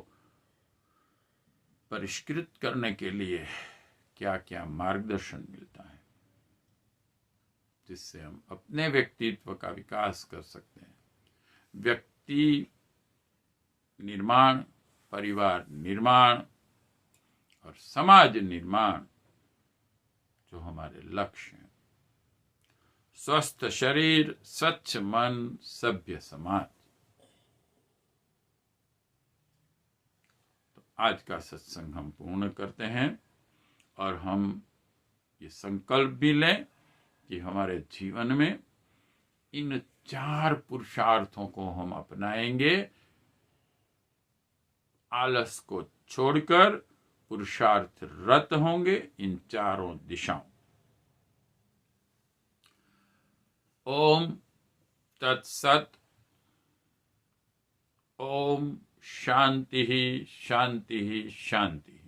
[SPEAKER 1] परिष्कृत करने के लिए क्या क्या मार्गदर्शन मिलता है, जिससे हम अपने व्यक्तित्व का विकास कर सकते हैं। व्यक्ति निर्माण, परिवार निर्माण और समाज निर्माण जो हमारे लक्ष्य हैं। स्वस्थ शरीर, स्वच्छ मन, सभ्य समाज। तो आज का सत्संग हम पूर्ण करते हैं और हम ये संकल्प भी लें कि हमारे जीवन में इन 4 पुरुषार्थों को हम अपनाएंगे। आलस को छोड़कर पुरुषार्थ रत होंगे इन 4 दिशाओं। ओम तत्सत। ओम शांति ही शांति ही शांति।